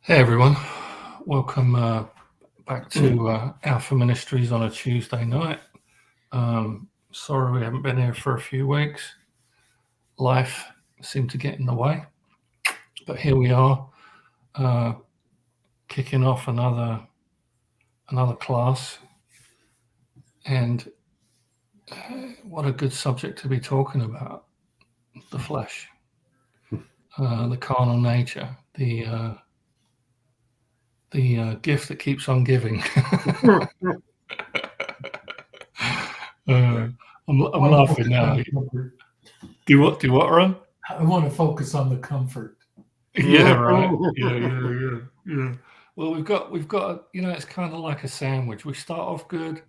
Hey everyone, welcome back to Alpha Ministries on a Tuesday night. Sorry we haven't been here for a few weeks. Life seemed to get in the way, but here we are, kicking off another class, and what a good subject to be talking about: the flesh, the carnal nature, the gift that keeps on giving. I'm laughing now. Do what, Ron? I want to focus on the comfort. Yeah, right. Yeah. Well, we've got it's kind of like a sandwich. We start off good,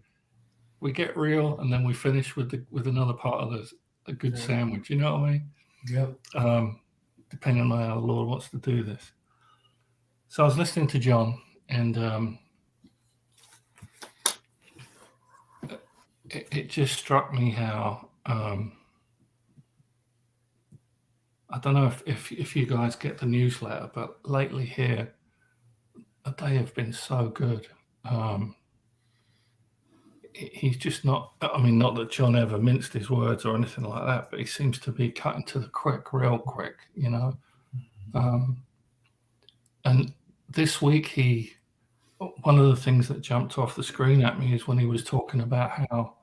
we get real, and then we finish with another part of a good sandwich. You know what I mean? Yep. Depending on how the Lord wants to do this. So I was listening to John, and it just struck me how I don't know if you guys get the newsletter, but lately here they have been so good. He's just not, I mean, not that John ever minced his words or anything like that, but he seems to be cutting to the quick, real quick, you know. And this week, one of the things that jumped off the screen at me is when he was talking about how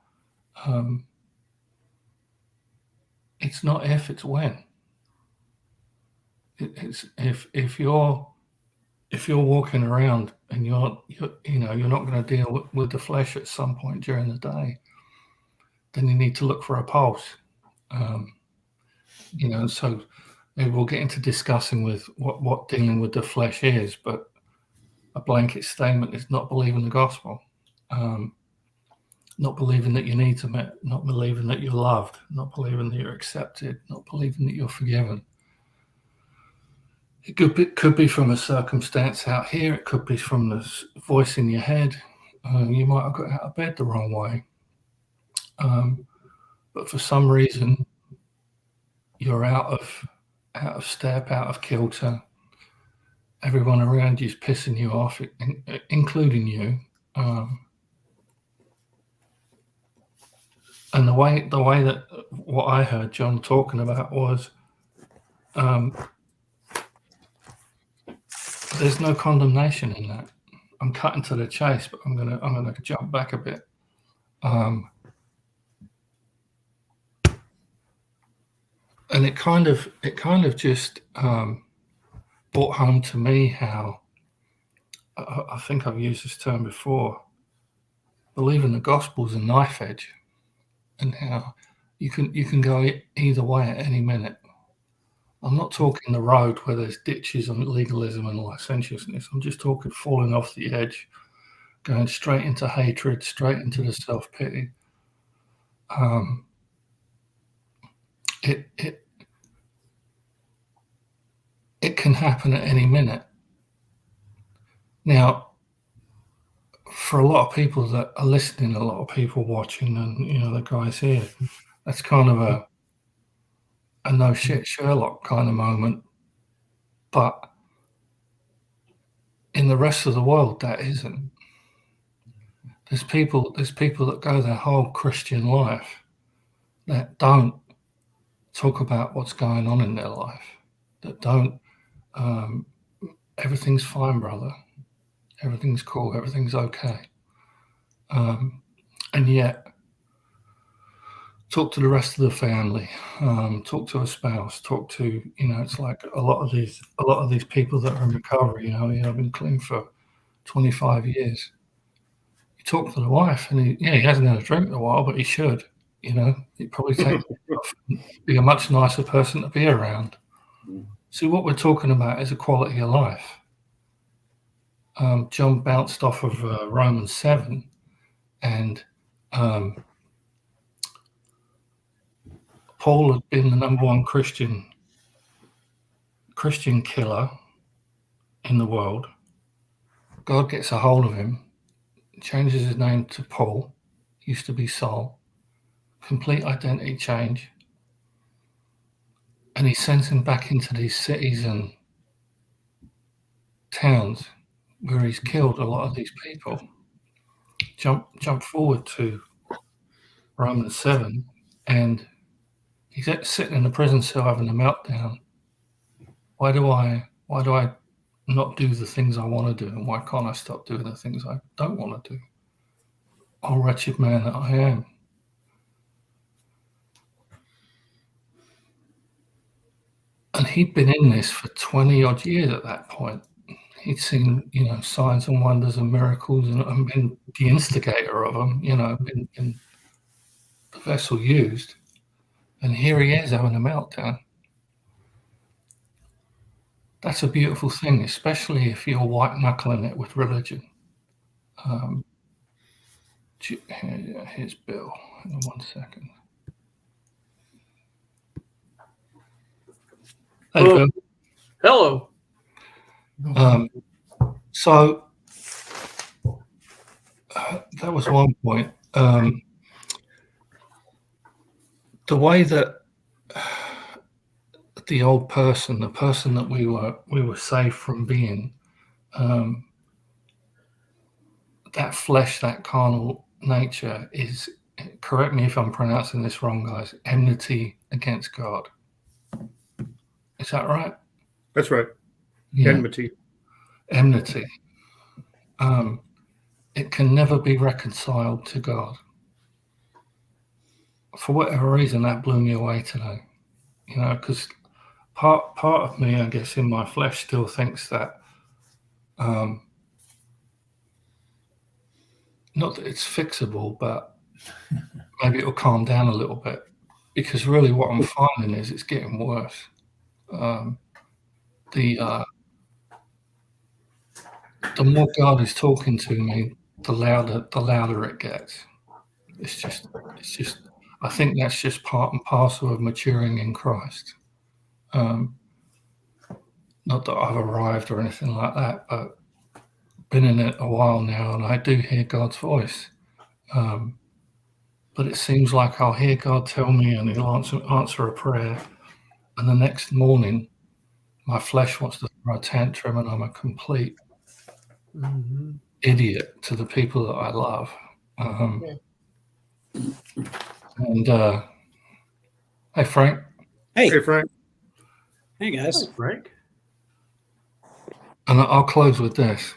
it's not if, it's when. It's if you're walking around and you're not going to deal with the flesh at some point during the day, then you need to look for a pulse. So maybe we'll get into discussing with what dealing with the flesh is, but a blanket statement is not believing the gospel, not believing that you need to, not believing that you're loved, not believing that you're accepted, not believing that you're forgiven. It could be from a circumstance out here. It could be from the voice in your head. You might have got out of bed the wrong way. But for some reason, you're out of step, out of kilter. Everyone around you is pissing you off, including you. And the way that what I heard John talking about was there's no condemnation in that. I'm cutting to the chase, but I'm gonna jump back a bit. And it kind of just brought home to me how I think I've used this term before. Believing the gospel is a knife edge, and how you can go either way at any minute. I'm not talking the road where there's ditches on legalism and licentiousness. I'm just talking falling off the edge, going straight into hatred, straight into the self-pity. It can happen at any minute. Now, for a lot of people that are listening, a lot of people watching, and the guys here, that's kind of a no shit Sherlock kind of moment. But in the rest of the world, that isn't. There's people that go their whole Christian life that don't talk about what's going on in their life, that don't, everything's fine, brother. Everything's cool. Everything's okay. And yet, talk to the rest of the family, talk to a spouse, talk to, it's like a lot of these people that are in recovery, I've been clean for 25 years. You talk to the wife and he hasn't had a drink in a while, but he should, he'd probably be a much nicer person to be around. See, what we're talking about is a quality of life. John bounced off of Romans 7 and Paul had been the number one Christian killer in the world. God gets a hold of him, changes his name to Paul, used to be Saul, complete identity change, and he sends him back into these cities and towns where he's killed a lot of these people. Jump forward to Romans 7, and he's sitting in the prison cell having a meltdown. Why do I not do the things I want to do, and why can't I stop doing the things I don't want to do? Oh, wretched man that I am. And he'd been in this for 20 odd years at that point. He'd seen, signs and wonders and miracles and been the instigator of them, been the vessel used. And here he is having a meltdown. That's a beautiful thing, especially if you're white knuckling it with religion. Here's Bill. Hang on 1 second. Hey, Hello. Bill. Hello. So that was one point. The way that the old person, the person that we were saved from being, that flesh, that carnal nature is, correct me if I'm pronouncing this wrong, guys, enmity against God. Is that right? That's right. Yeah. Enmity. It can never be reconciled to God. For whatever reason, that blew me away today. Because part of me, I guess, in my flesh still thinks that, not that it's fixable, but maybe it'll calm down a little bit. Because really what I'm finding is it's getting worse. The more God is talking to me, the louder it gets. It's just. I think that's just part and parcel of maturing in Christ. Not that I've arrived or anything like that, but been in it a while now, and I do hear God's voice. But it seems like I'll hear God tell me, and He'll answer a prayer, and the next morning, my flesh wants to throw a tantrum, and I'm a complete idiot to the people that I love. And hey, Frank. Hey, Frank. Hey guys. Hi, Frank. And I'll close with this.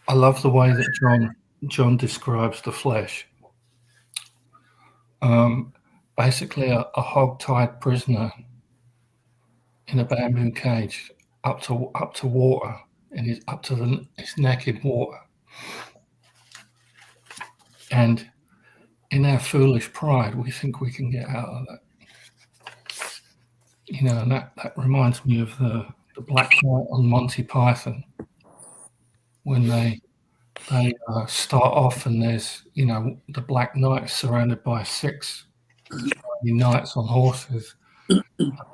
I love the way that John describes the flesh. Basically, a hog-tied prisoner in a bamboo cage, up to water, and he's up to his neck in water. And in our foolish pride, we think we can get out of that. And that reminds me of the Black Knight on Monty Python, when they start off and there's, the Black Knight is surrounded by 6 knights on horses. They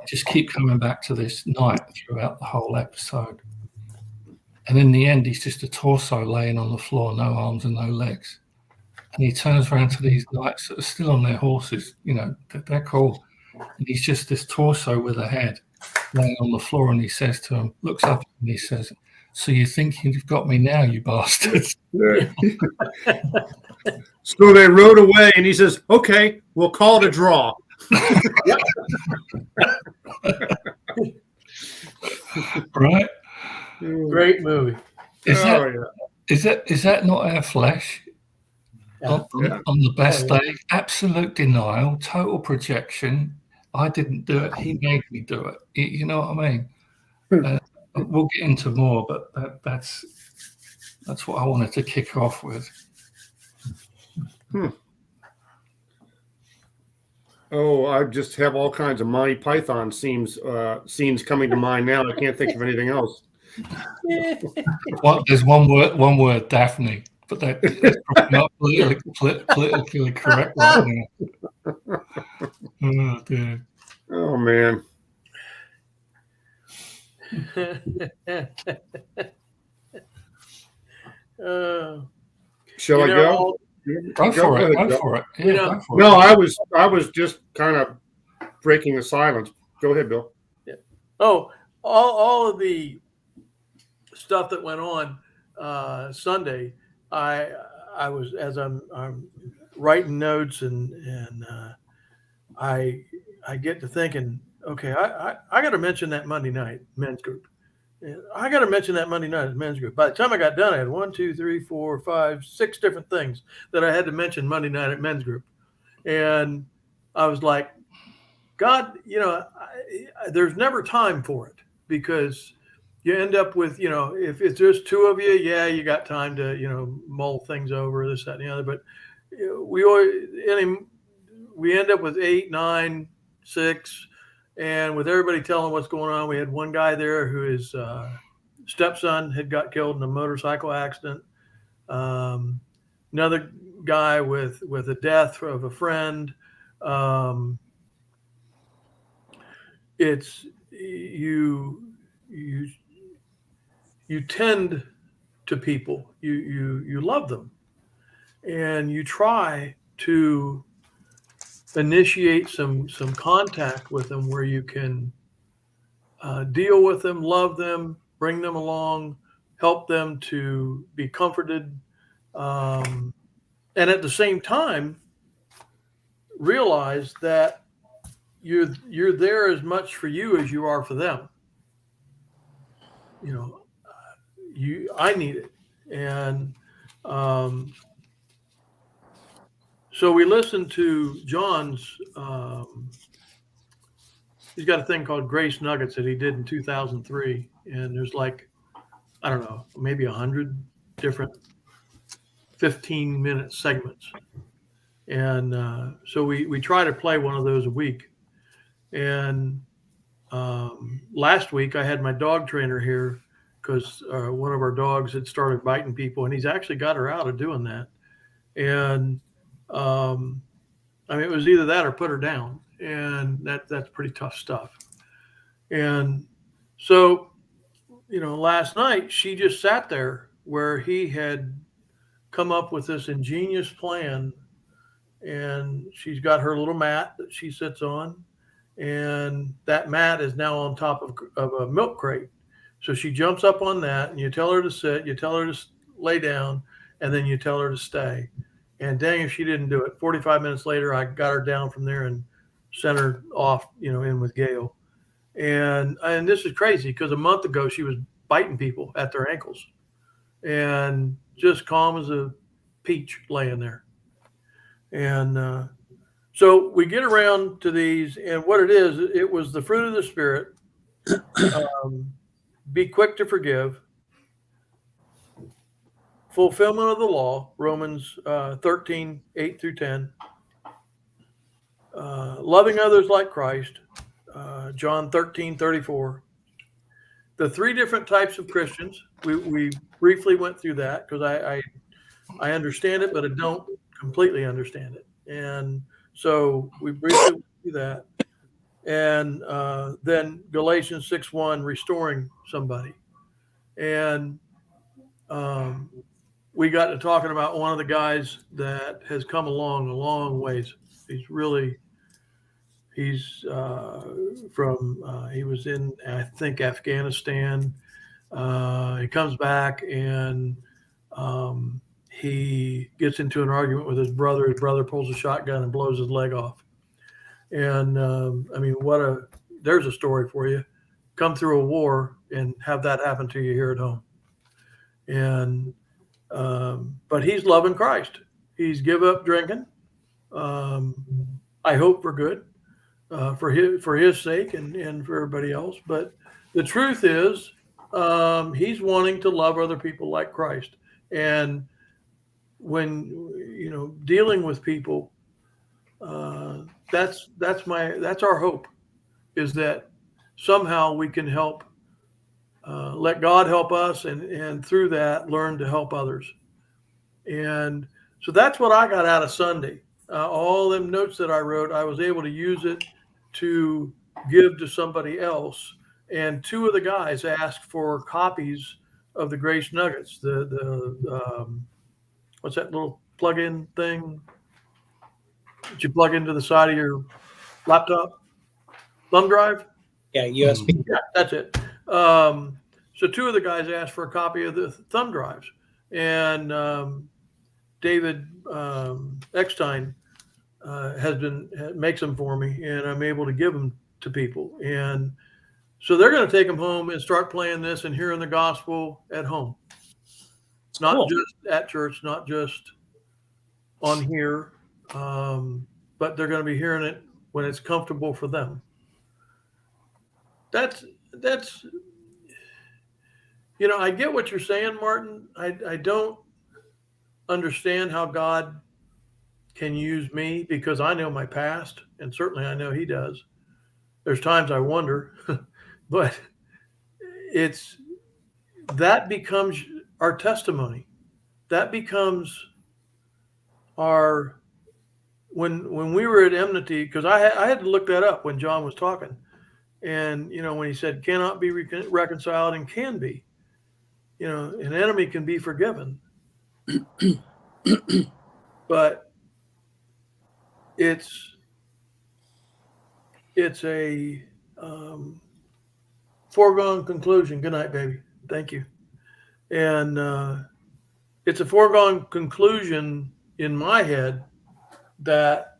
just keep coming back to this knight throughout the whole episode. And in the end, he's just a torso laying on the floor, no arms and no legs. And he turns around to these knights that are still on their horses, they're cool. And he's just this torso with a head laying on the floor, and he says to him, looks up and he says, "So you think you've got me now, you bastards?" So they rode away, and he says, "Okay, we'll call it a draw." Right? Great movie. Is Oh, that not our flesh? Yeah. On the best day, absolute denial, total projection. I didn't do it. He made me do it. You know what I mean? We'll get into more, but that's what I wanted to kick off with. Oh, I just have all kinds of Monty Python scenes coming to mind now. I can't think of anything else. Well, there's one word, Daphne, but that's probably not politically correct right now. Oh, dear. Oh, man. Shall I go? Go for it. ahead, Go Joe. for it. Yeah, You know- go for No, it. I was just kind of breaking the silence. Go ahead, Bill. Oh, all of the stuff that went on Sunday, I was, as I'm writing notes and I get to thinking, okay, I got to mention that Monday night men's group. And I got to mention that Monday night men's group. By the time I got done, I had 1, 2, 3, 4, 5, 6 different things that I had to mention Monday night at men's group. And I was like, God, there's never time for it, because you end up with, if it's just 2 of you, yeah, you got time to, mull things over, this, that, and the other. But we end up with 8, 9, 6. And with everybody telling what's going on, we had one guy there who his stepson had got killed in a motorcycle accident. Another guy with a death of a friend. It's you tend to people, you love them, and you try to initiate some contact with them where you can deal with them, love them, bring them along, help them to be comforted, and at the same time realize that you're there as much for you as you are for them. I need it. And so we listened to John's, he's got a thing called Grace Nuggets that he did in 2003. And there's I don't know, maybe 100 different 15-minute segments. And so we try to play one of those a week. And last week I had my dog trainer here because one of our dogs had started biting people, and he's actually got her out of doing that. And it was either that or put her down, and that's pretty tough stuff. And so, last night she just sat there where he had come up with this ingenious plan, and she's got her little mat that she sits on, and that mat is now on top of a milk crate. So she jumps up on that, and you tell her to sit, you tell her to lay down, and then you tell her to stay. And dang if she didn't do it. 45 minutes later, I got her down from there and sent her off, in with Gail. And this is crazy because a month ago she was biting people at their ankles, and just calm as a peach laying there. And so we get around to these, and what it was the fruit of the Spirit. Be quick to forgive. Fulfillment of the law, Romans 13, 8 through 10. Loving others like Christ, John 13, 34. The 3 different types of Christians, we briefly went through that because I understand it, but I don't completely understand it. And so we briefly went through that. And then Galatians 6:1, restoring somebody. And we got to talking about one of the guys that has come along a long ways. He's he was in, I think, Afghanistan. He comes back and he gets into an argument with his brother. His brother pulls a shotgun and blows his leg off. And there's a story for you. Come through a war and have that happen to you here at home. And but he's loving Christ. He's give up drinking. I hope for good, for his sake and for everybody else. But the truth is, he's wanting to love other people like Christ. And when dealing with people, that's our hope, is that somehow we can help, let God help us, and through that learn to help others. And so that's what I got out of Sunday. All them notes that I wrote, I was able to use it to give to somebody else. And 2 of the guys asked for copies of the Grace Nuggets. The what's that little plug-in thing that you plug into the side of your laptop? Thumb drive? Yeah, USB. Yeah, that's it. So two of the guys asked for a copy of the thumb drives, and David Eckstein makes them for me, and I'm able to give them to people. And so they're going to take them home and start playing this and hearing the gospel at home, not Cool. just at church, not just on here, but they're going to be hearing it when it's comfortable for them. That's I get what you're saying, Martin. I don't understand how God can use me because I know my past, and certainly I know he does. There's times I wonder, but that becomes our testimony. That becomes our, when we were at enmity, because I had to look that up when John was talking. And, when he said cannot be reconciled and can be, an enemy can be forgiven. But it's a foregone conclusion. Good night, baby. Thank you. And it's a foregone conclusion in my head that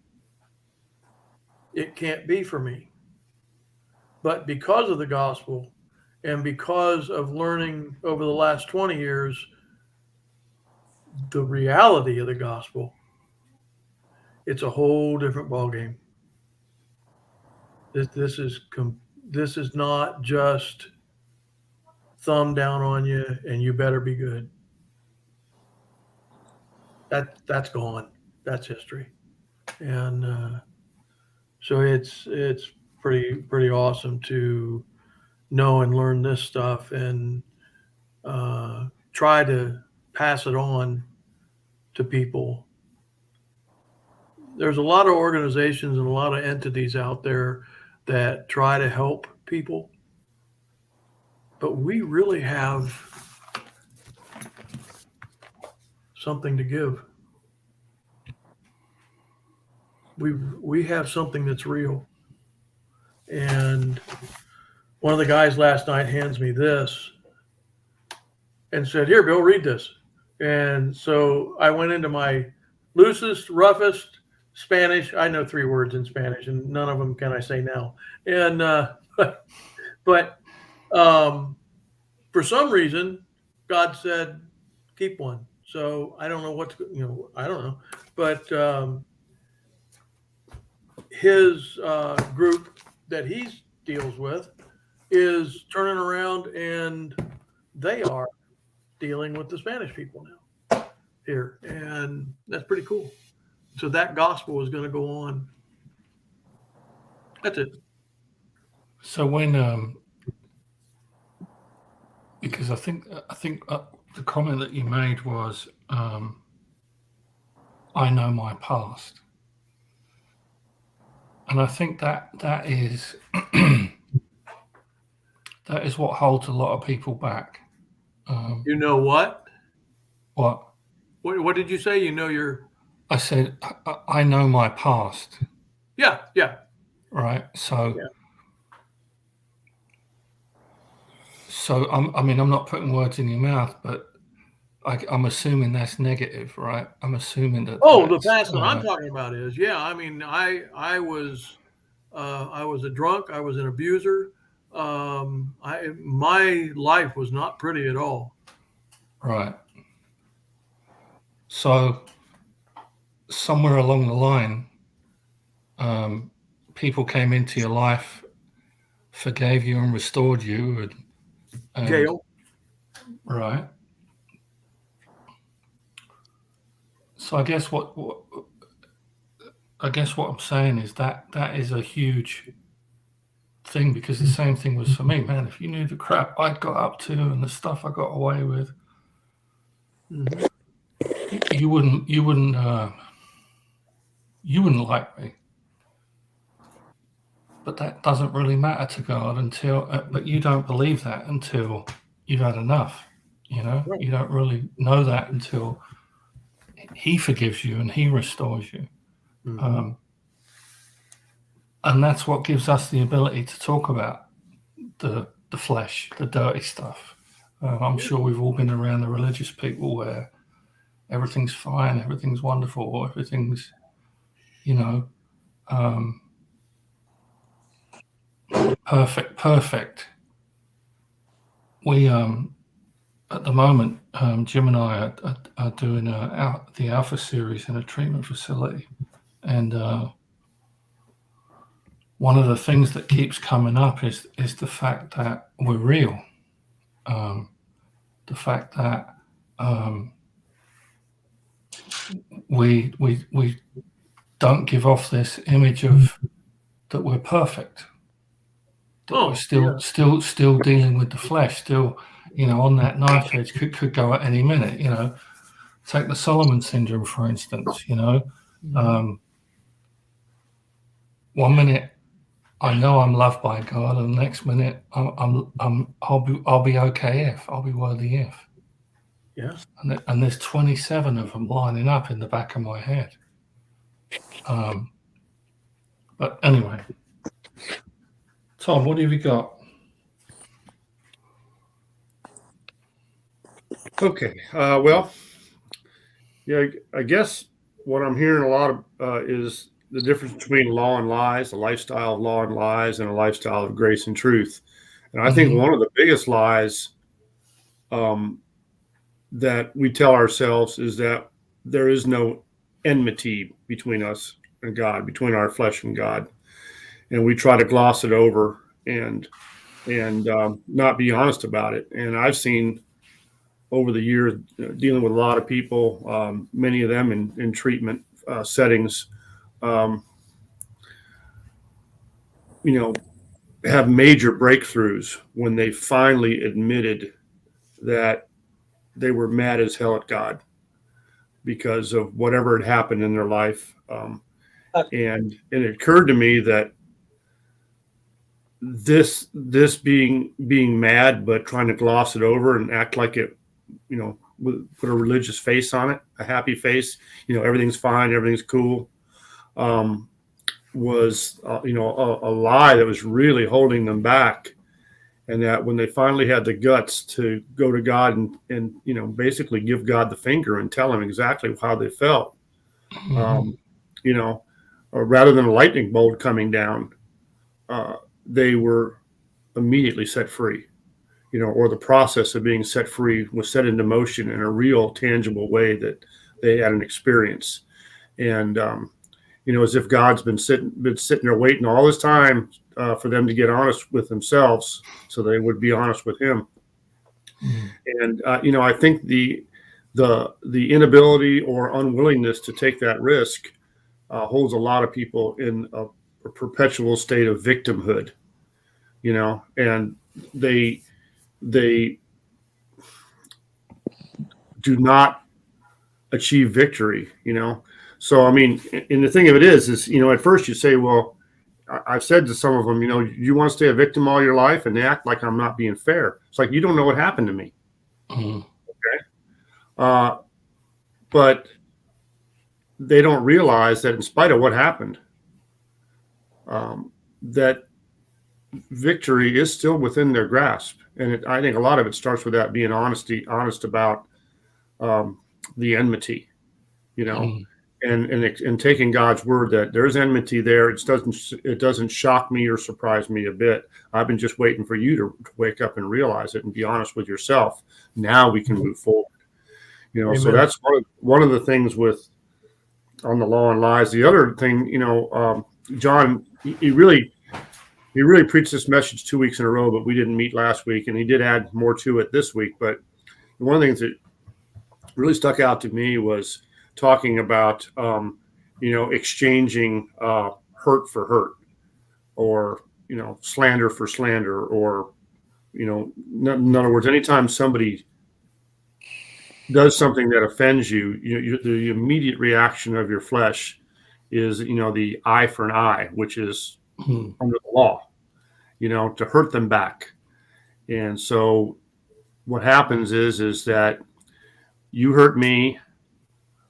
it can't be for me. But because of the gospel and because of learning over the last 20 years the reality of the gospel, it's a whole different ballgame. This is not just thumb down on you and you better be good. That's gone. That's history. And so it's pretty awesome to know and learn this stuff and try to pass it on to people. There's a lot of organizations and a lot of entities out there that try to help people, but we really have something to give. We have something that's real. And one of the guys last night hands me this and said, "Here, Bill, read this." And so I went into my loosest, roughest Spanish. I know 3 words in Spanish, and none of them can I say now. And but for some reason, God said, "Keep one." So I don't know I don't know, but his group that he deals with is turning around, and they are dealing with the Spanish people now here, and that's pretty cool. So that gospel is going to go on. That's it. So when, because I think the comment that you made was, I know my past, and I think that is that is what holds a lot of people back. You know what? What What did you say? You know your. I said, I know my past, Yeah. right? So. Yeah. So I'm not putting words in your mouth, but I'm assuming that's negative, right? I'm assuming that. Oh, the past that I'm talking about is, I mean, I was a drunk. I was an abuser. My life was not pretty at all. Right. So somewhere along the line, people came into your life, forgave you and restored you. And Gail. Right. So I guess what I'm saying is that is a huge thing, because the same thing was for me, man. If you knew the crap I'd got up to and the stuff I got away with, Mm-hmm. you wouldn't like me. But that doesn't really matter to God until, but you don't believe that until you've had enough. Right. You don't really know that until He forgives you and He restores you. Mm-hmm. And that's what gives us the ability to talk about the flesh, the dirty stuff, I'm sure we've all been around the religious people where everything's fine, everything's wonderful, everything's, you know, perfect. We at the moment, Jim and I are doing the Alpha series in a treatment facility, and one of the things that keeps coming up is the fact that we're real, the fact that we don't give off this image of that we're perfect, that we're still dealing with the flesh, still, you know, on that knife edge, could go at any minute. You know, take the Solomon syndrome for instance. You know, 1 minute I know I'm loved by God, and the next minute I'll be okay if I'll be worthy if. Yeah. And there's 27 of them lining up in the back of my head. But anyway, Tom, what have you got? Okay. Well, yeah, I guess what I'm hearing a lot of is the difference between law and lies, a lifestyle of law and lies, and a lifestyle of grace and truth. And I think one of the biggest lies that we tell ourselves is that there is no enmity between us and God, between our flesh and God, and we try to gloss it over and not be honest about it. And I've seen over the years, dealing with a lot of people, many of them in treatment settings, you know, have major breakthroughs when they finally admitted that they were mad as hell at God because of whatever had happened in their life. And it occurred to me that this being mad, but trying to gloss it over and act like it, you know, put a religious face on it, a happy face, you know, everything's fine, everything's cool, was, you know, a lie that was really holding them back. And that when they finally had the guts to go to God and you know, basically give God the finger and tell him exactly how they felt, you know, rather than a lightning bolt coming down, they were immediately set free, you know, or the process of being set free was set into motion in a real tangible way that they had an experience. And, you know, as if God's been sitting there waiting all this time for them to get honest with themselves so they would be honest with him. And, you know, I think the inability or unwillingness to take that risk holds a lot of people in a perpetual state of victimhood, you know, and they do not achieve victory, you know. So, I mean, and the thing of it is, you know, at first you say, well, I've said to some of them, you know, you want to stay a victim all your life, and they act like I'm not being fair. It's like, you don't know what happened to me. Okay. But they don't realize that in spite of what happened, that victory is still within their grasp. And I think a lot of it starts with that being honest about the enmity, you know, and taking God's word that there's enmity there. It doesn't shock me or surprise me a bit. I've been just waiting for you to wake up and realize it and be honest with yourself. Now we can move forward, you know. Amen. So that's one of the things on the law and lies. The other thing, you know, John, he really preached this message 2 weeks in a row, but we didn't meet last week, and he did add more to it this week. But one of the things that really stuck out to me was talking about, you know, exchanging hurt for hurt, or, you know, slander for slander, or, you know, in other words, anytime somebody does something that offends you, the immediate reaction of your flesh is, you know, the eye for an eye, which is under the law, you know, to hurt them back. And so what happens is that you hurt me,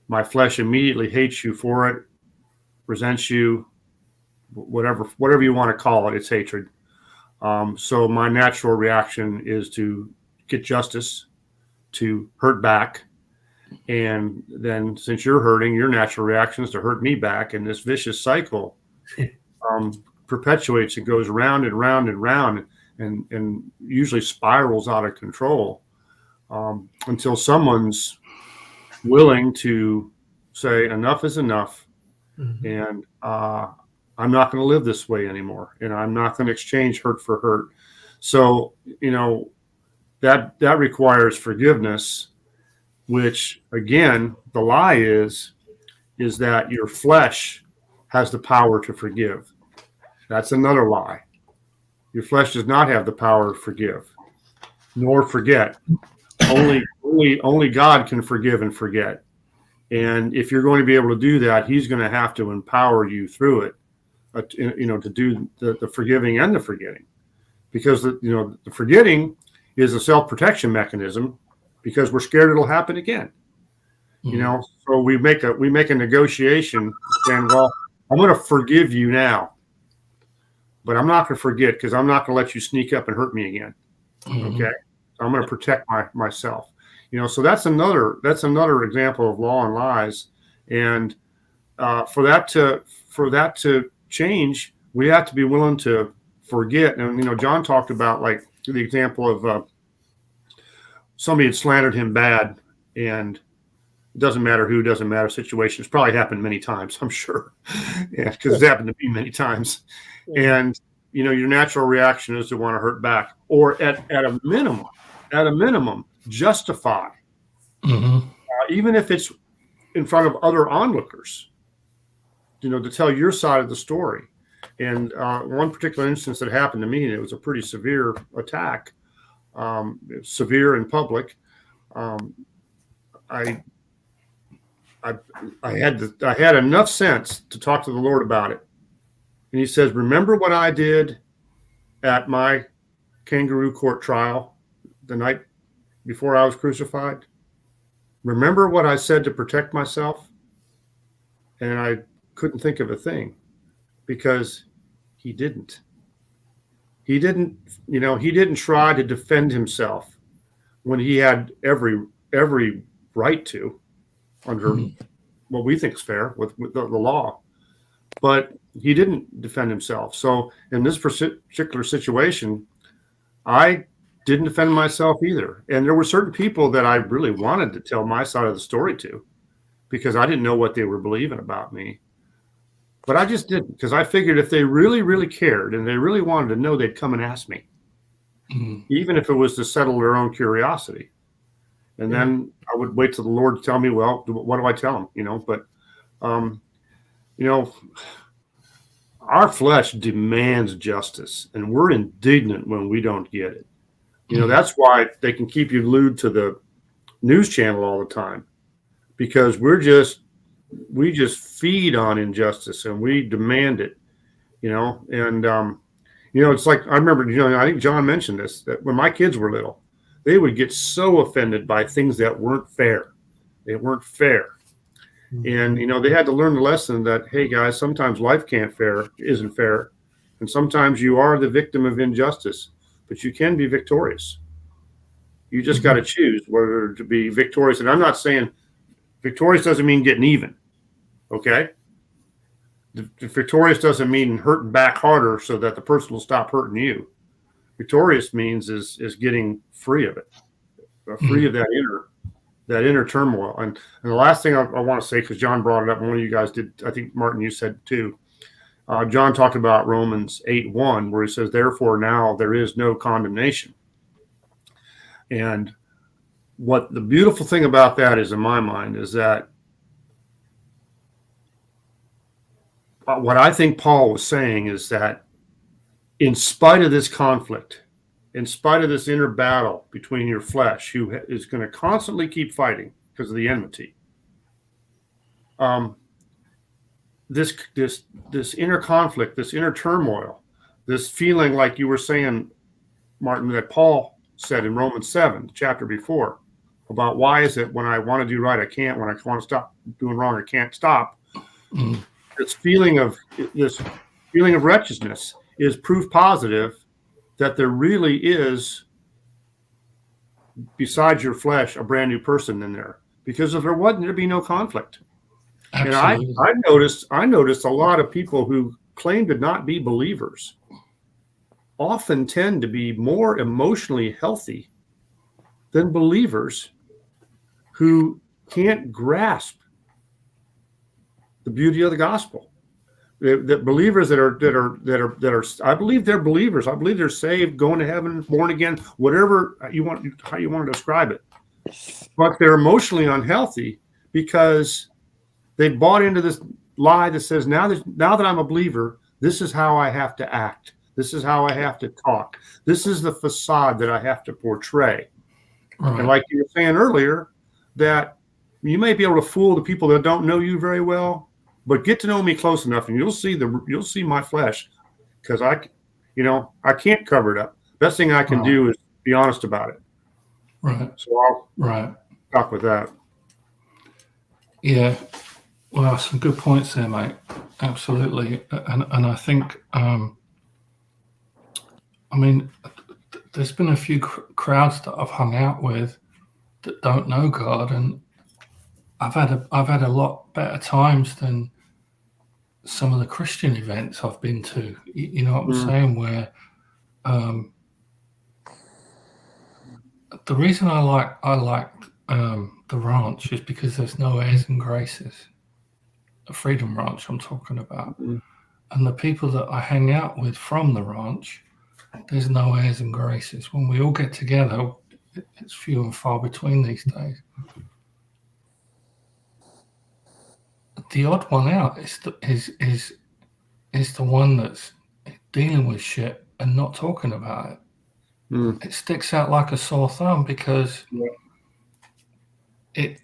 my flesh immediately hates you for it, resents you, whatever you want to call it, it's hatred. So my natural reaction is to get justice, to hurt back. And then since you're hurting, your natural reaction is to hurt me back. And this vicious cycle perpetuates. It goes round and round and round, and usually spirals out of control until someone's willing to say enough is enough. Mhm. And I'm not going to live this way anymore. And I'm not going to exchange hurt for hurt. So, that requires forgiveness, which again, the lie is that your flesh has the power to forgive. That's another lie. Your flesh does not have the power to forgive, nor forget. Only God can forgive and forget. And if you're going to be able to do that, he's going to have to empower you through it, to do the forgiving and the forgetting. Because the forgetting is a self-protection mechanism, because we're scared it'll happen again. So we make a negotiation saying, well, I'm going to forgive you now, but I'm not going to forget, because I'm not going to let you sneak up and hurt me again. Mhm. Okay. So I'm going to protect myself. So that's another example of law and lies. And for that to change, we have to be willing to forget. And John talked about, like, the example of somebody had slandered him bad, and it doesn't matter who, doesn't matter situation. It's probably happened many times, I'm sure. Yeah, because it's happened to me many times. And your natural reaction is to want to hurt back, or at a minimum, justify, Mhm. even if it's in front of other onlookers, to tell your side of the story. And one particular instance that happened to me, and it was a pretty severe attack, severe in public. I had enough sense to talk to the Lord about it. And he says, remember what I did at my kangaroo court trial the night before I was crucified? Remember what I said to protect myself? And I couldn't think of a thing, because he didn't. He didn't try to defend himself when he had every right to, under what we think is fair with the law. But he didn't defend himself. So in this particular situation, I didn't defend myself either. And there were certain people that I really wanted to tell my side of the story to, because I didn't know what they were believing about me. But I just didn't, because I figured if they really, really cared and they really wanted to know, they'd come and ask me, even if it was to settle their own curiosity. And then I would wait till the Lord to tell me, well, what do I tell them? But, our flesh demands justice, and we're indignant when we don't get it. That's why they can keep you glued to the news channel all the time, because we just feed on injustice, and we demand it, and, it's like, I remember, I think John mentioned this, that when my kids were little, they would get so offended by things that weren't fair. They weren't fair. And, they had to learn the lesson that, hey guys, sometimes life isn't fair. And sometimes you are the victim of injustice, but you can be victorious. You just got to choose whether to be victorious. And I'm not saying victorious doesn't mean getting even. Okay. The victorious doesn't mean hurting back harder so that the person will stop hurting you. Victorious means is getting free of it, free of that inner turmoil. And the last thing I want to say, because John brought it up, and one of you guys did, I think Martin, you said too. John talked about Romans 8:1, where he says, therefore now there is no condemnation. And what the beautiful thing about that is, in my mind, is that what I think Paul was saying is that in spite of this conflict, in spite of this inner battle between your flesh, who is going to constantly keep fighting because of the enmity, this inner conflict, this inner turmoil, this feeling like you were saying, Martin, that Paul said in Romans 7, the chapter before, about why is it when I want to do right, I can't, when I want to stop doing wrong, I can't stop. This feeling of wretchedness is proof positive that there really is besides your flesh, a brand new person in there, because if there wasn't, there'd be no conflict. Absolutely. And I noticed a lot of people who claim to not be believers often tend to be more emotionally healthy than believers who can't grasp the beauty of the gospel. The believers that are, I believe they're believers. I believe they're saved, going to heaven, born again, whatever you want, how you want to describe it. But they're emotionally unhealthy because they bought into this lie that says now that I'm a believer, this is how I have to act. This is how I have to talk. This is the facade that I have to portray. Right. And like you were saying earlier, that you may be able to fool the people that don't know you very well, but get to know me close enough, and you'll see my flesh, because I can't cover it up. Best thing I can do is be honest about it. Right. So I'll Right. stop with that. Yeah. Well, some good points there, mate. Absolutely. And I think, there's been a few crowds that I've hung out with that don't know God, and I've had a lot better times than some of the Christian events I've been to. You know what I'm saying? Where the reason I liked the ranch is because there's no airs and graces. The Freedom Ranch I'm talking about, and the people that I hang out with from the ranch, there's no airs and graces. When we all get together, it's few and far between these days. The odd one out is the one that's dealing with shit and not talking about it. It sticks out like a sore thumb because it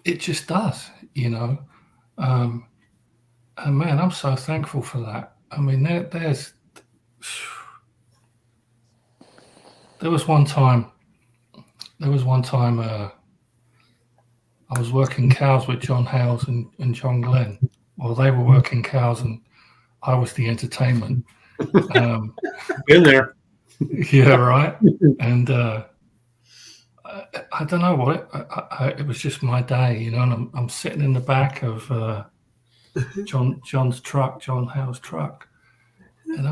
just does, you know. And man, I'm so thankful for that. I mean, there was one time I was working cows with John Hales and John Glenn. Well, they were working cows and I was the entertainment. Been there. Yeah, right. And I don't know what it was just my day, you know. And I'm sitting in the back of John's truck, John Hale's truck, and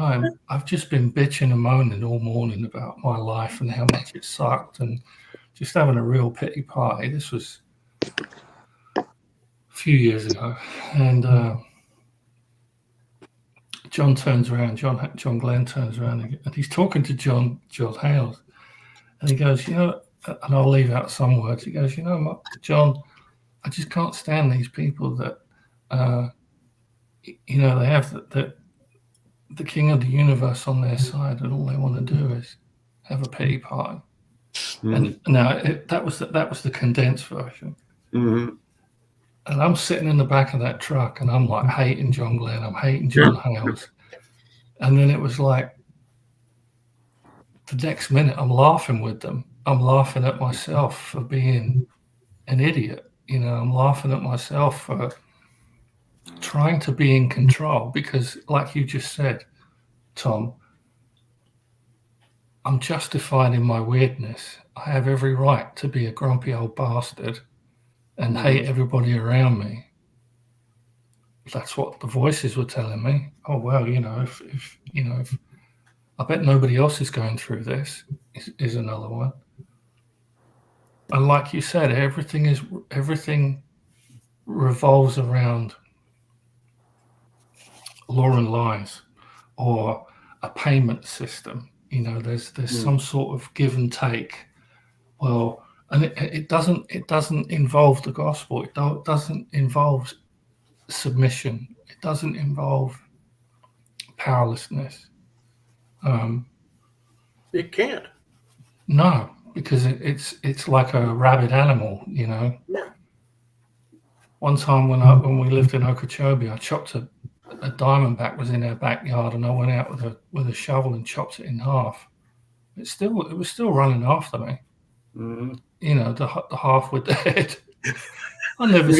I've just been bitching and moaning all morning about my life and how much it sucked, and just having a real pity party. This was a few years ago, and John turns around, John Glenn turns around, and he's talking to John Hales, and he goes, you know, and I'll leave out some words. He goes, you know, John, I just can't stand these people that, you know, they have the king of the universe on their side, and all they want to do is have a pity party. And now that was the condensed version. And I'm sitting in the back of that truck, and I'm like hating John Glenn, I'm hating John Hales, and then it was like the next minute I'm laughing with them. I'm laughing at myself for being an idiot. You know, I'm laughing at myself for trying to be in control because, like you just said, Tom, I'm justified in my weirdness. I have every right to be a grumpy old bastard and hate everybody around me. That's what the voices were telling me. Oh, well, you know, if I bet nobody else is going through this is another one. And like you said, everything revolves around law and lies or a payment system. You know, there's some sort of give and take. Well, and it doesn't involve the gospel. It doesn't involve submission. It doesn't involve powerlessness. It can't. No, because it's like a rabid animal, you know. Yeah. One time when we lived in Okeechobee, I chopped a diamondback was in our backyard, and I went out with a shovel and chopped it in half. It was still running after me. You know, the half with the head. I've never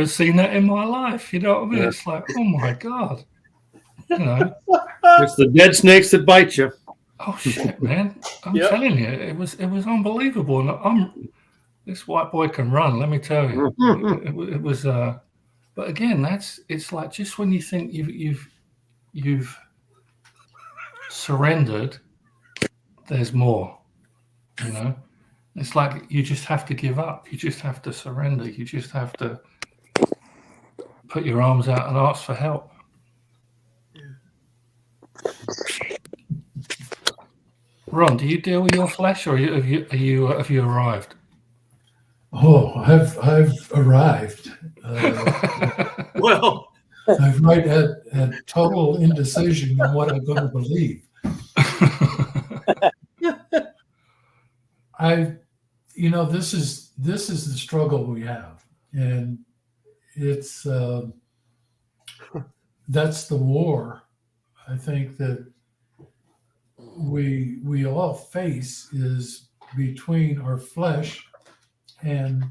seen that in my life. You know what I mean? Yeah. It's like, oh my God. You know. It's the dead snakes that bite you. Oh shit, man. I'm Yep. telling you, it was unbelievable. And this white boy can run. Let me tell you, it was. But again, it's like just when you think you've surrendered, there's more. You know, it's like you just have to give up. You just have to surrender. You just have to put your arms out and ask for help. Ron, do you deal with your flesh, or have you arrived? Oh, I've arrived. Well, I've right at total indecision on what I'm going to believe. This is the struggle we have, and it's that's the war. I think that we all face is between our flesh and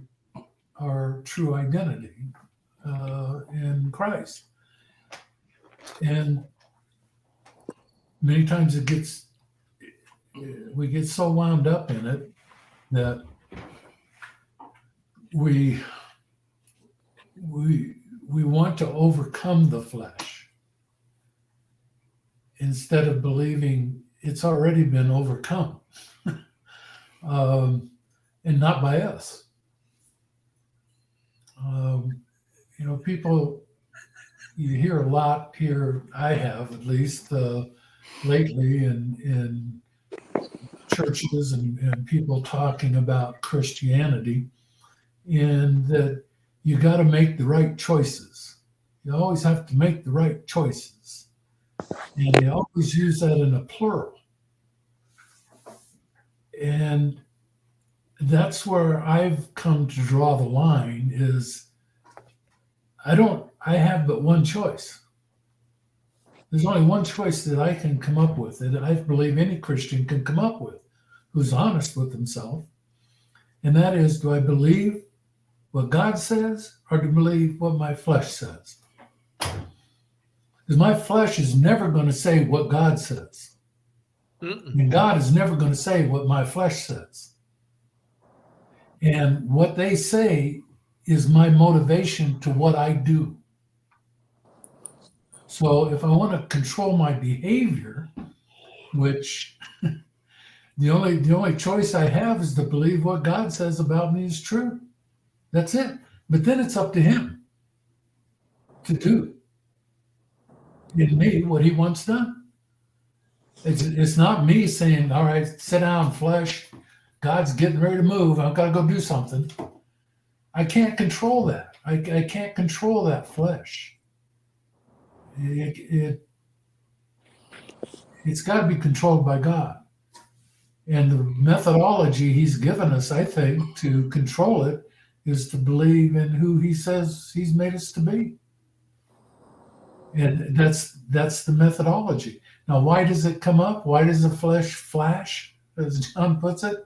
our true identity in Christ, and many times we get so wound up in it that we want to overcome the flesh instead of believing it's already been overcome, and not by us. People, you hear a lot here, I have at least lately in churches and people talking about Christianity, and that you got to make the right choices. You always have to make the right choices. And they always use that in a plural. And that's where I've come to draw the line is I have but one choice. There's only one choice that I can come up with, that I believe any Christian can come up with, who's honest with himself. And that is, do I believe what God says, or do I believe what my flesh says? Because my flesh is never going to say what God says. And God is never going to say what my flesh says. And what they say is my motivation to what I do. So if I want to control my behavior, which the only choice I have is to believe what God says about me is true. That's it. But then it's up to him to do in me what he wants done. It's not me saying, all right, sit down, flesh. God's getting ready to move. I've got to go do something. I can't control that. I can't control that flesh. It's got to be controlled by God. And the methodology he's given us, I think, to control it is to believe in who he says he's made us to be. And that's the methodology. Now, why does it come up? Why does the flesh flash, as John puts it,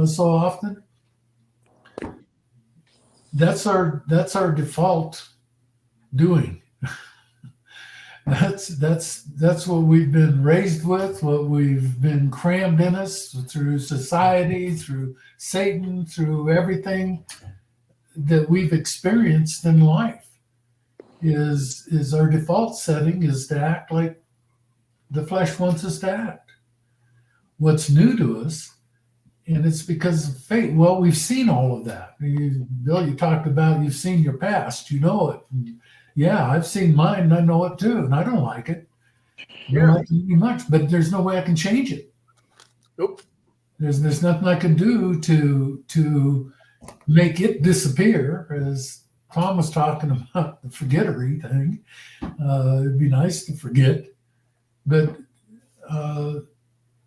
so often? That's our default doing. That's what we've been raised with, what we've been crammed in us through society, through Satan, through everything that we've experienced in life. Is our default setting is to act like the flesh wants us to act. What's new to us, and it's because of faith. Well, we've seen all of that. Bill, you talked about you've seen your past, you know it. And yeah, I've seen mine, and I know it too, and I don't like it. I don't like it much, but there's no way I can change it. Nope. There's nothing I can do to make it disappear, as Tom was talking about the forgettery thing. It'd be nice to forget, but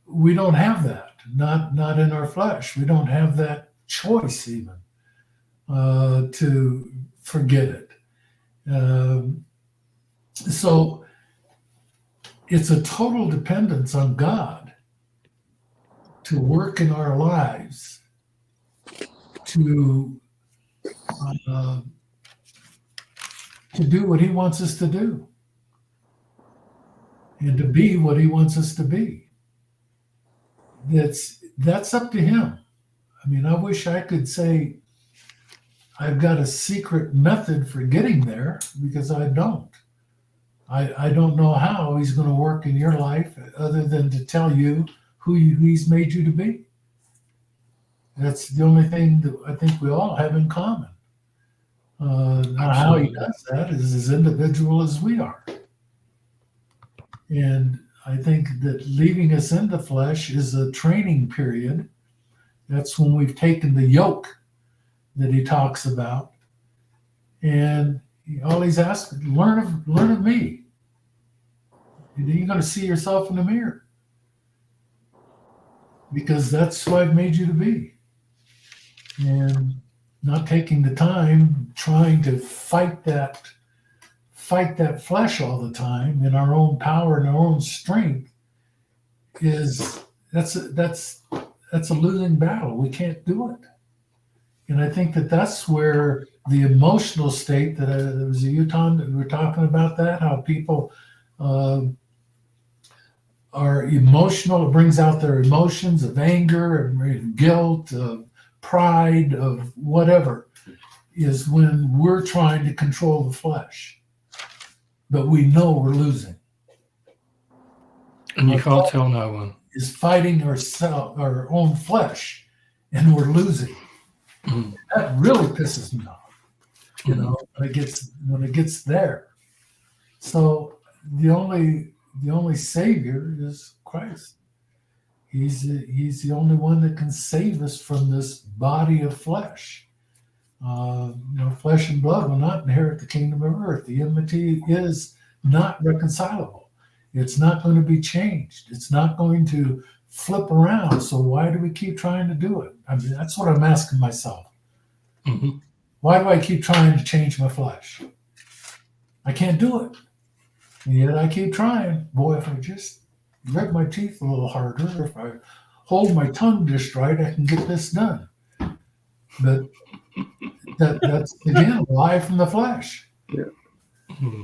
we don't have that. Not in our flesh. We don't have that choice even to forget it. So it's a total dependence on God to work in our lives to do what he wants us to do and to be what he wants us to be. that's up to him. I mean, I wish I could say I've got a secret method for getting there, because I don't. I don't know how he's going to work in your life other than to tell you who he's made you to be. That's the only thing that I think we all have in common. Now how he does that is as individual as we are. And I think that leaving us in the flesh is a training period. That's when we've taken the yoke that he talks about, and all he's asking, learn of me. And you're going to see yourself in the mirror, because that's who I've made you to be. And not taking the time trying to fight that flesh all the time in our own power and our own strength that's a losing battle. We can't do it. And I think that's where the emotional state that was a Utah that we were talking about, that how people are emotional. It brings out their emotions of anger and guilt, of pride, of whatever, is when we're trying to control the flesh, but we know we're losing. And you can't tell no one. Is fighting our own flesh, and we're losing. Mm. That really pisses me off, when it gets there. So the only savior is Christ. He's the only one that can save us from this body of flesh. Flesh and blood will not inherit the kingdom of earth. The enmity is not reconcilable. It's not going to be changed. It's not going to flip around. So why do we keep trying to do it? I mean, that's what I'm asking myself. Mm-hmm. Why do I keep trying to change my flesh? I can't do it. And yet I keep trying. Boy, if I just grit my teeth a little harder, if I hold my tongue just right, I can get this done. But that's, again, life from the flesh. Yeah. Mm-hmm.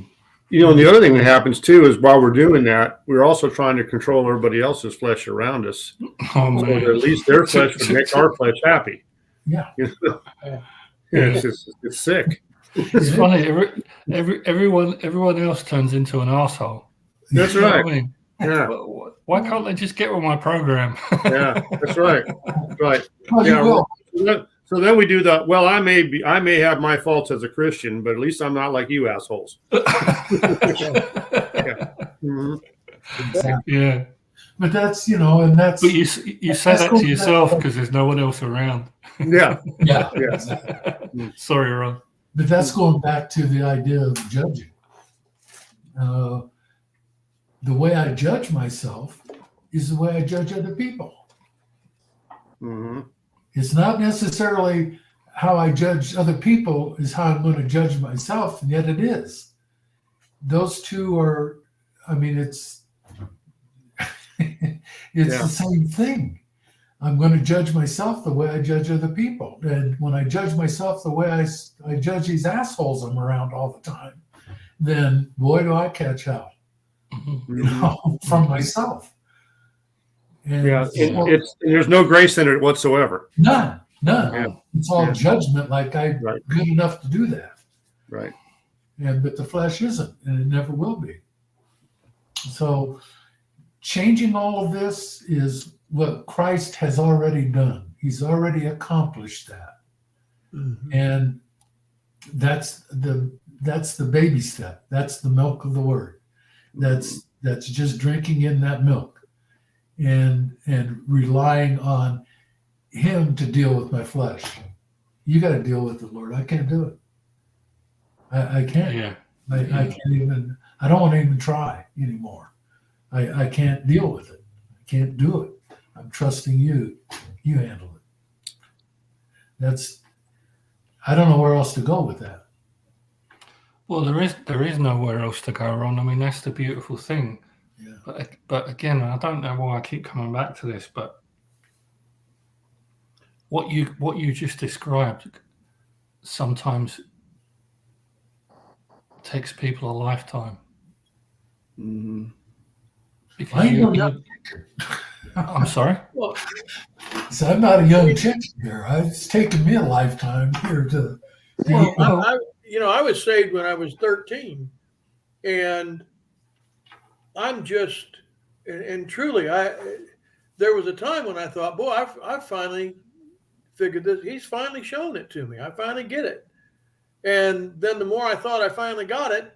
And the other thing that happens too is while we're doing that, we're also trying to control everybody else's flesh around us. Oh, man. So that at least their flesh would make our flesh happy. Yeah. It's sick. It's funny. Everyone else turns into an asshole. That's You know right. what I mean? Yeah. Why can't they just get with my program? Yeah. That's right. Right. Well, you Yeah. will. So then we do the, well, I may have my faults as a Christian, but at least I'm not like you assholes. Mhm. Yeah. But that's, and that's. But you say that to yourself because there's no one else around. Yeah. Yeah. Yeah. Sorry, Ron. But that's going back to the idea of judging. The way I judge myself is the way I judge other people. Mm-hmm. It's not necessarily how I judge other people is how I'm going to judge myself, and yet it is. Those two are, I mean, it's the same thing. I'm going to judge myself the way I judge other people. And when I judge myself the way I judge these assholes I'm around all the time, then boy, do I catch hell from myself. And Yeah. And there's no grace in it whatsoever. None. Yeah. It's all Yeah. judgment, like I'm good enough to do that. Right. But the flesh isn't, and it never will be. So changing all of this is what Christ has already done. He's already accomplished that. Mm-hmm. And that's the baby step. That's the milk of the word. That's just drinking in that milk and relying on him to deal with my flesh. You got to deal with it, Lord. I can't do it. I can't. Yeah. I can't even. I don't want to even try anymore. I can't deal with it. I can't do it. I'm trusting you. You handle it. I don't know where else to go with that. Well, there is nowhere else to go, Ron. I mean, that's the beautiful thing. Yeah. But again, I don't know why I keep coming back to this, but what you just described sometimes takes people a lifetime. Mm-hmm. Because I'm sorry. Well, So I'm not a young chick here. It's taken me a lifetime here to Well, well, I was saved when I was 13, and I'm just, and truly, there was a time when I thought, boy, I've finally figured this. He's finally shown it to me. I finally get it. And then the more I thought I finally got it,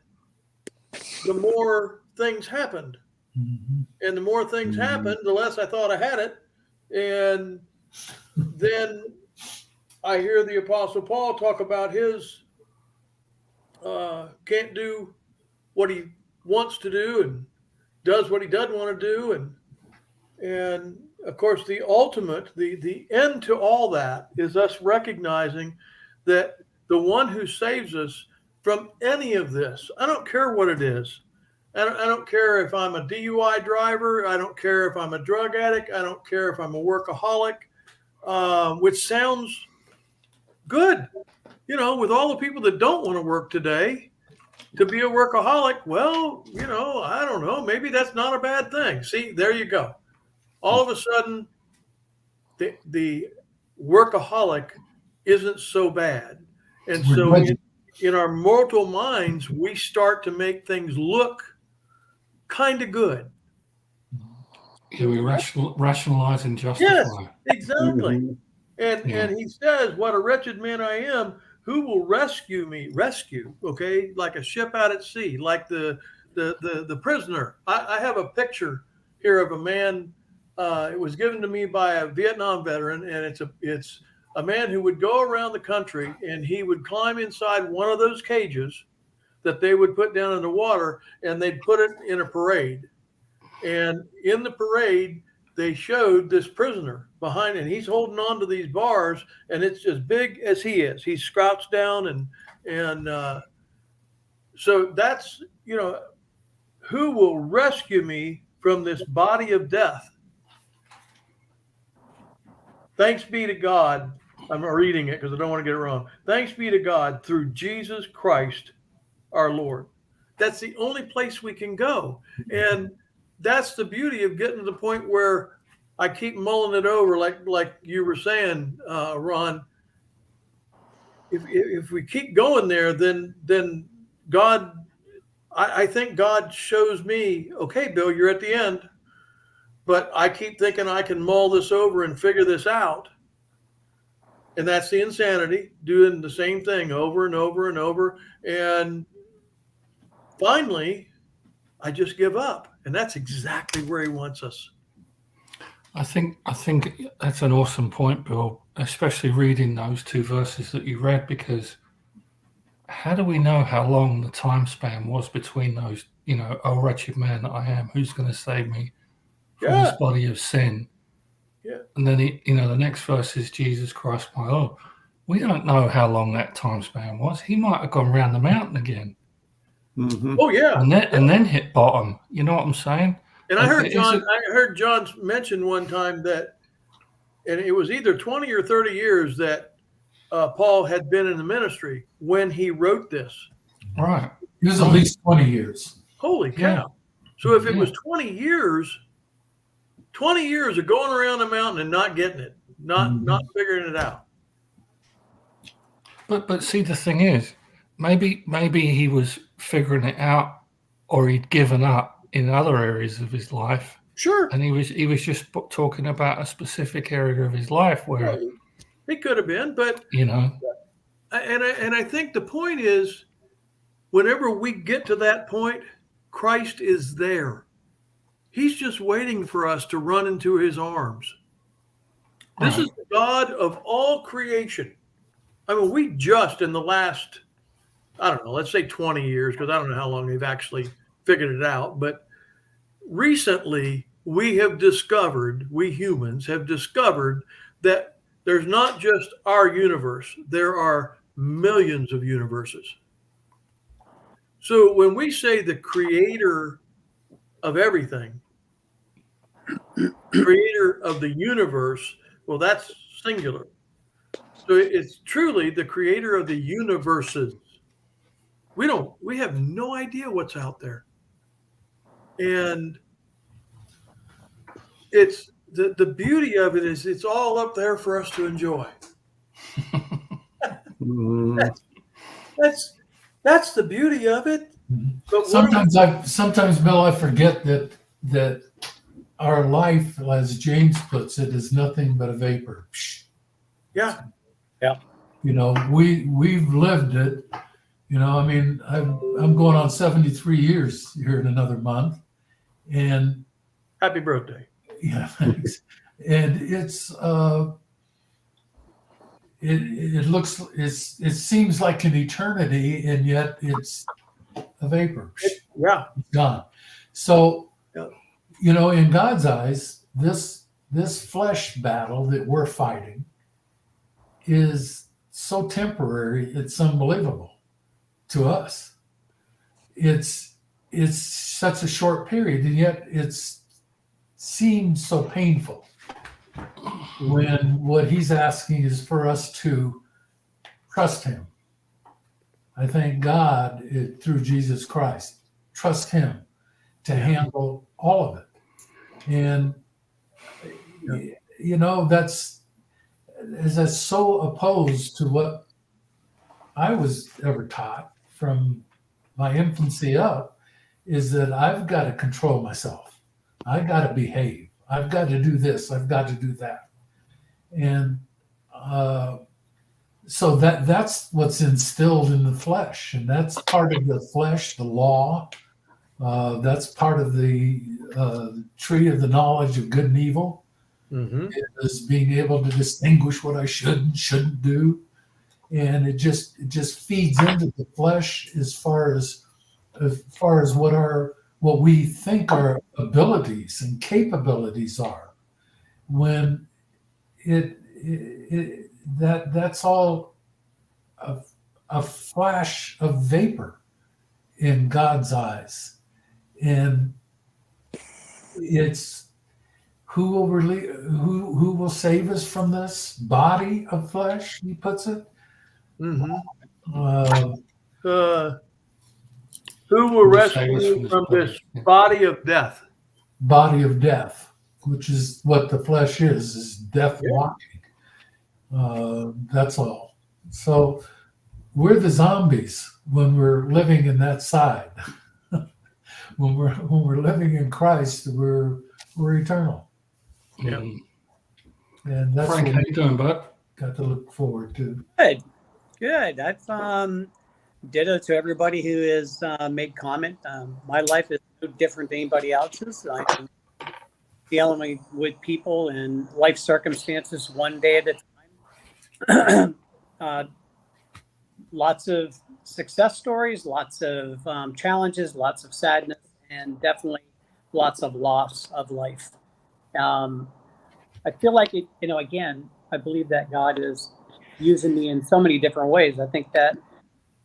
the more things happened. Mhm. And the more things happened, the less I thought I had it. And then I hear the Apostle Paul talk about his can't do what he wants to do and does what he doesn't want to do. And of course, the ultimate, the end to all that is us recognizing that the one who saves us from any of this, I don't care what it is. I don't care if I'm a DUI driver. I don't care if I'm a drug addict. I don't care if I'm a workaholic, which sounds good. With all the people that don't want to work today, to be a workaholic, well, I don't know. Maybe that's not a bad thing. See, there you go. All of a sudden, the workaholic isn't so bad. And so in our mortal minds, we start to make things look kind of good. yeah, we rationalize and justify. Yes, exactly. Mhm. And he says, what a wretched man I am. Who will rescue me? Rescue, okay, like a ship out at sea, like the prisoner. I have a picture here of a man. It was given to me by a Vietnam veteran, and it's a man who would go around the country, and he would climb inside one of those cages that they would put down in the water, and they'd put it in a parade. And in the parade, they showed this prisoner behind, and he's holding on to these bars, and it's as big as he is. He's crouched down, and so that's who will rescue me from this body of death? Thanks be to God. I'm reading it because I don't want to get it wrong. Thanks be to God through Jesus Christ, our Lord. That's the only place we can go, and that's the beauty of getting to the point where I keep mulling it over, like you were saying, Ron. If we keep going there, then God, I think God shows me, okay, Bill, you're at the end, but I keep thinking I can mull this over and figure this out, and that's the insanity, doing the same thing over and over and over, and finally, I just give up. And that's exactly where he wants us. I think that's an awesome point, Bill, especially reading those two verses that you read, because how do we know how long the time span was between those, oh wretched man that I am, who's going to save me from this body of sin? Yeah. And then, the next verse is Jesus Christ, my Lord. We don't know how long that time span was. He might have gone around the mountain again. Mhm. Oh yeah, and then hit bottom. You know what I'm saying? and I heard John mention one time that, and it was either 20 or 30 years that Paul had been in the ministry when he wrote this. Right. It was at least 20 years. Holy cow! Yeah. So if it was 20 years of going around the mountain and not getting it, not figuring it out. But see, the thing is, maybe he was figuring it out, or he'd given up in other areas of his life. Sure. And he was just talking about a specific area of his life where it could have been, but and I think the point is, whenever we get to that point, Christ is there. He's just waiting for us to run into his arms. This is the God of all creation. I mean, we just in the last, I don't know, let's say 20 years, because I don't know how long they've actually figured it out. But recently, we humans have discovered that there's not just our universe, there are millions of universes. So when we say the creator of everything, creator of the universe, well, that's singular. So it's truly the creator of the universes. We have no idea what's out there. And the beauty of it is it's all up there for us to enjoy. Mm, That's the beauty of it. Mhm. But what Sometimes, Bill, I forget that our life, as James puts it, is nothing but a vapor. yeah, You know, we've lived it. You know, I mean, I'm going on 73 years here in another month, and happy birthday. yeah, thanks. And it seems like an eternity, and yet it's a vapor. Yeah, Gone. So, Yeah. you know, in God's eyes, this flesh battle that we're fighting is so temporary, it's unbelievable to us. It's such a short period, and yet it's seems so painful when what he's asking is for us to trust him. I thank God through Jesus Christ, trust him to handle all of it. And, you know, that's so opposed to what I was ever taught from my infancy up, is that I've got to control myself. I've got to behave. I've got to do this. I've got to do that. And so that's what's instilled in the flesh. And that's part of the flesh, the law. That's part of the tree of the knowledge of good and evil, is being able to distinguish what I should and shouldn't do. And it just feeds into the flesh as far as what we think our abilities and capabilities are, when that's all a flash of vapor in God's eyes. And it's who will save us from this body of flesh, he puts it. Who will rescue you from this body of death? Body of death, which is what the flesh is death walking. That's all. So we're the zombies when we're living in that side. when we're living in Christ, we're eternal. Yeah. And that's Frank, what how we you doing, bud? got to look forward to. Good. I've ditto to everybody who has made comment. My life is no different than anybody else's. I'm dealing with people and life circumstances one day at a time. Lots of success stories, lots of challenges, lots of sadness, and definitely lots of loss of life. I feel like it, again, I believe that God is using me in so many different ways. I think that,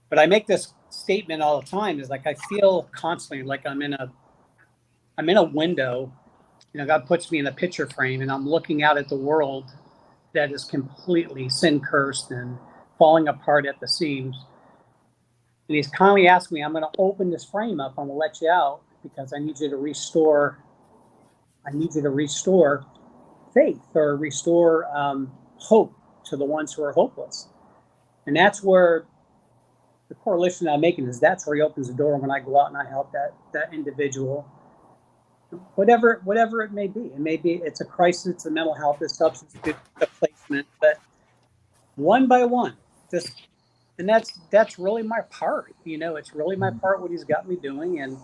but I make this statement all the time, is like, I feel constantly like I'm in a window. God puts me in a picture frame, and I'm looking out at the world that is completely sin cursed and falling apart at the seams. And he's kindly asking me, I'm going to open this frame up. I'm going to let you out because I need you to restore faith, or restore hope to the ones who are hopeless. And that's where the correlation that I'm making is, that's where he opens the door when I go out and I help that individual, whatever it may be. It may be it's a crisis, it's a mental health, it's substance abuse, a placement, but one by one, and that's really my part. It's really my part, what he's got me doing. And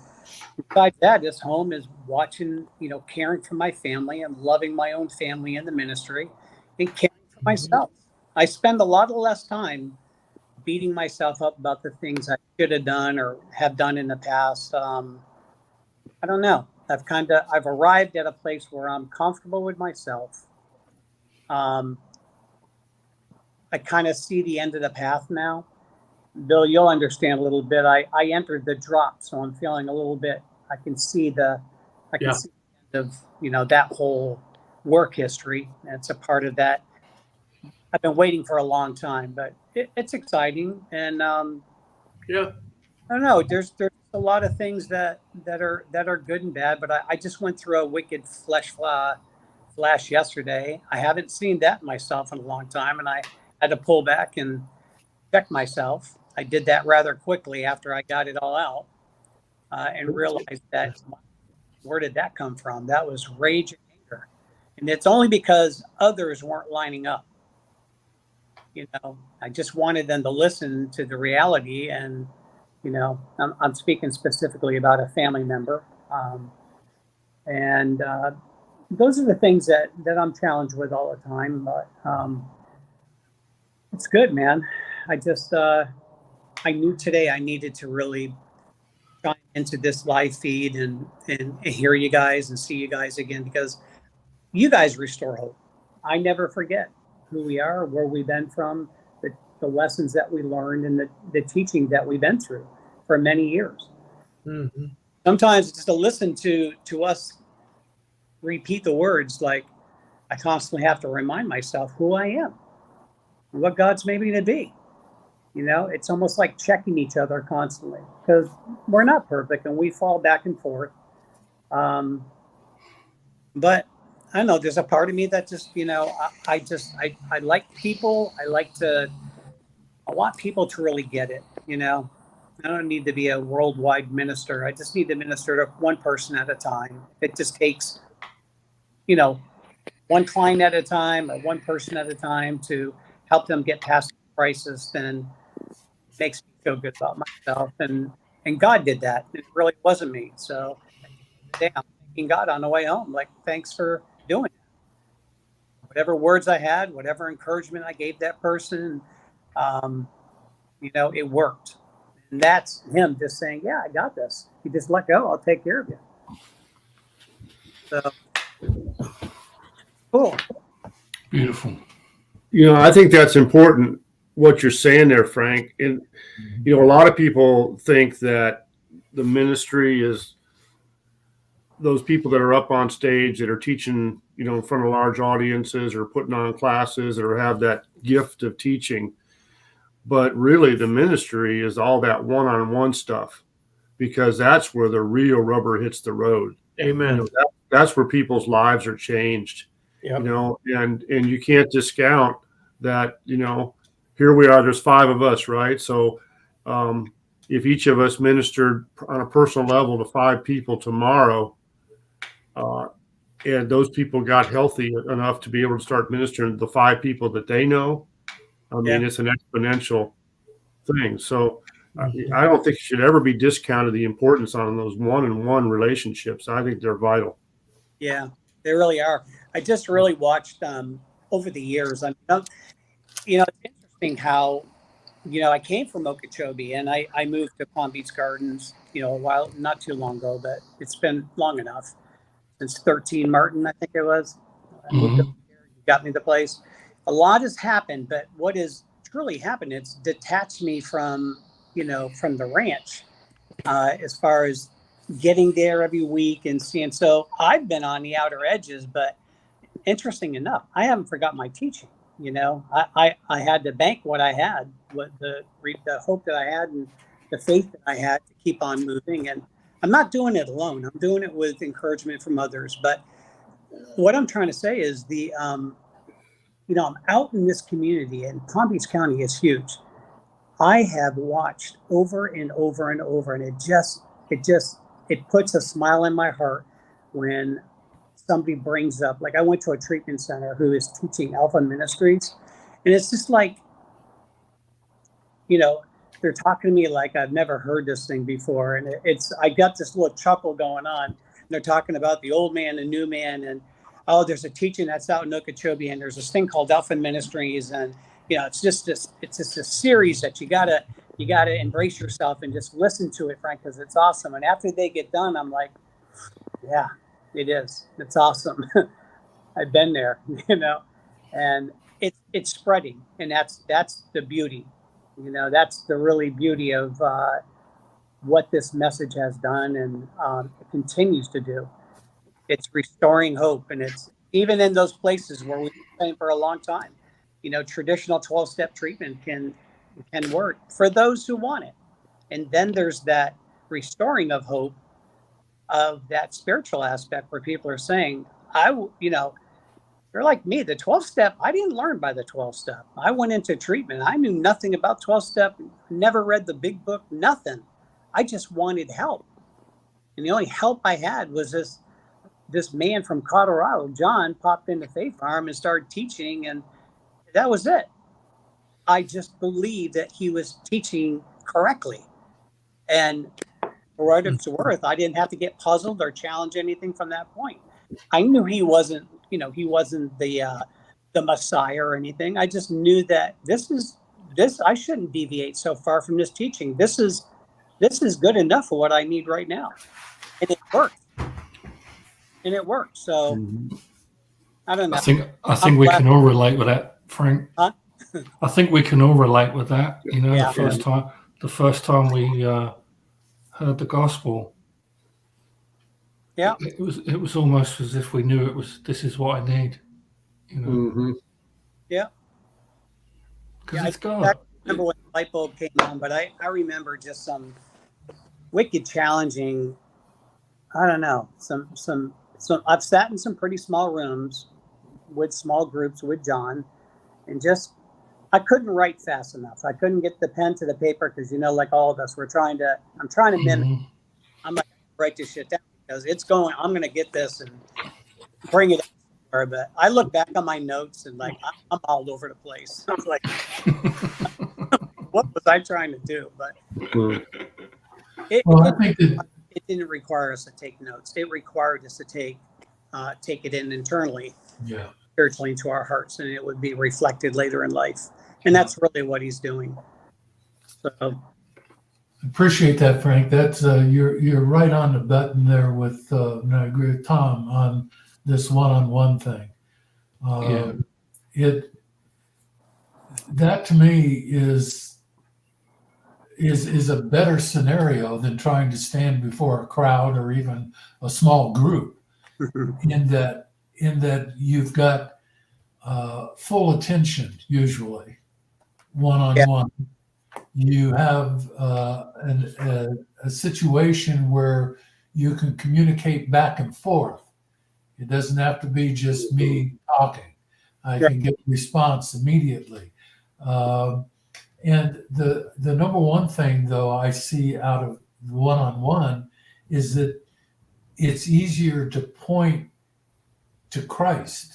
besides that, this home is watching, caring for my family and loving my own family in the ministry and caring for myself. I spend a lot less time beating myself up about the things I should have done or have done in the past. I don't know. I've arrived at a place where I'm comfortable with myself. I kind of see the end of the path now. Bill, you'll understand a little bit. I entered the drop, so I'm feeling a little bit. I can see the end of that whole work history. It's a part of that. I've been waiting for a long time, but it's exciting. And I don't know. There's a lot of things that are good and bad, but I just went through a wicked flesh flash yesterday. I haven't seen that myself in a long time, and I had to pull back and check myself. I did that rather quickly after I got it all out, and realized that, where did that come from? That was rage and anger. And it's only because others weren't lining up. I just wanted them to listen to the reality. And, I'm speaking specifically about a family member. And those are the things that I'm challenged with all the time. But it's good, man. I just, I knew today I needed to really chime into this live feed and hear you guys and see you guys again, because you guys restore hope. I never forget who we are, where we've been from, the lessons that we learned, and the teaching that we've been through for many years. Mm-hmm. Sometimes just to listen to us repeat the words, like I constantly have to remind myself who I am and what God's made me to be. It's almost like checking each other constantly, because we're not perfect and we fall back and forth. But I don't know, there's a part of me that just, I like people. I want people to really get it. I don't need to be a worldwide minister. I just need to minister to one person at a time. It just takes, one client at a time or one person at a time to help them get past the crisis. Then makes me feel good about myself. And God did that. It really wasn't me. So today I'm thanking God on the way home. Like, thanks for doing it. Whatever words I had, whatever encouragement I gave that person, it worked. And that's him just saying, yeah, I got this. You just let go. I'll take care of you. So, cool. Beautiful. I think that's important, what you're saying there, Frank. And, a lot of people think that the ministry is those people that are up on stage that are teaching, in front of large audiences or putting on classes or have that gift of teaching. But really, the ministry is all that one-on-one stuff, because that's where the real rubber hits the road. Amen. That's where people's lives are changed. Yep. And you can't discount that. Here we are. There's 5 of us, right? So, if each of us ministered on a personal level to 5 people tomorrow, and those people got healthy enough to be able to start ministering to the 5 people that they know, it's an exponential thing. So I don't think it should ever be discounted, the importance on those one-on-one relationships. I think they're vital. Yeah, they really are. I just really watched over the years. It's interesting how, I came from Okeechobee and I moved to Palm Beach Gardens, a while, not too long ago, but it's been long enough. Since 13 Martin, I think it was. I moved up here, got me the place. A lot has happened, but what has truly happened, it's detached me from the ranch, as far as getting there every week and seeing. So I've been on the outer edges, but interesting enough, I haven't forgotten my teaching. I had to bank what I had, what the hope that I had and the faith that I had to keep on moving. And I'm not doing it alone. I'm doing it with encouragement from others. But what I'm trying to say is I'm out in this community, and Palm Beach County is huge. I have watched over and over and over, and it puts a smile in my heart when somebody brings up, like I went to a treatment center who is teaching Alpha Ministries, and it's just like, they're talking to me like I've never heard this thing before. And I got this little chuckle going on. They're talking about the old man and new man, and there's a teaching that's out in Okeechobee, and there's this thing called Alpha Ministries, and it's just a series that you gotta embrace yourself and just listen to it, Frank, because it's awesome. And after they get done, I'm like, yeah, it is. It's awesome. I've been there, and it's spreading, and that's the beauty. That's the really beauty of what this message has done, and it continues to do. It's restoring hope, and it's even in those places where we've been saying for a long time, traditional 12-step treatment can work for those who want it. And then there's that restoring of hope, of that spiritual aspect where people are saying, You're like me. The 12-step, I didn't learn by the 12-step. I went into treatment. I knew nothing about 12-step, never read the big book, nothing. I just wanted help. And the only help I had was this man from Colorado, John, popped into Faith Farm and started teaching, and that was it. I just believed that he was teaching correctly. And for what it's worth, I didn't have to get puzzled or challenge anything from that point. I knew he wasn't the Messiah or anything. I just knew that this I shouldn't deviate so far from this teaching. This is good enough for what I need right now. And it worked. So I don't know. I think we can all relate with that, Frank. Huh? I think we can all relate with that. You know, Yeah. the first time we heard the gospel, Yeah. it was almost as if we knew this is what I need. You know, Mm-hmm. because Yeah, it's I God. remember when the light bulb came on, but I remember just some wicked challenging. I don't know, some. I've sat in some pretty small rooms with small groups with John, and just I couldn't write fast enough. I couldn't get the pen to the paper because like all of us, I'm trying to mimic. Mhm. I'm like, write this shit down because it's going. I'm gonna get this and bring it. But I look back on my notes and like I'm all over the place. I was like, what was I trying to do? But it Well, I think that it didn't require us to take notes. It required us to take it in internally, spiritually into our hearts, and it would be reflected later in life. And that's really what he's doing. So appreciate that, Frank. That's you're right on the button there with. And I agree with Tom on this one-on-one thing. That to me is a better scenario than trying to stand before a crowd or even a small group. in that you've got full attention usually one-on-one. You have a situation where you can communicate back and forth. It doesn't have to be just me talking. I can get a response immediately. And the number one thing, though, I see out of one-on-one is that it's easier to point to Christ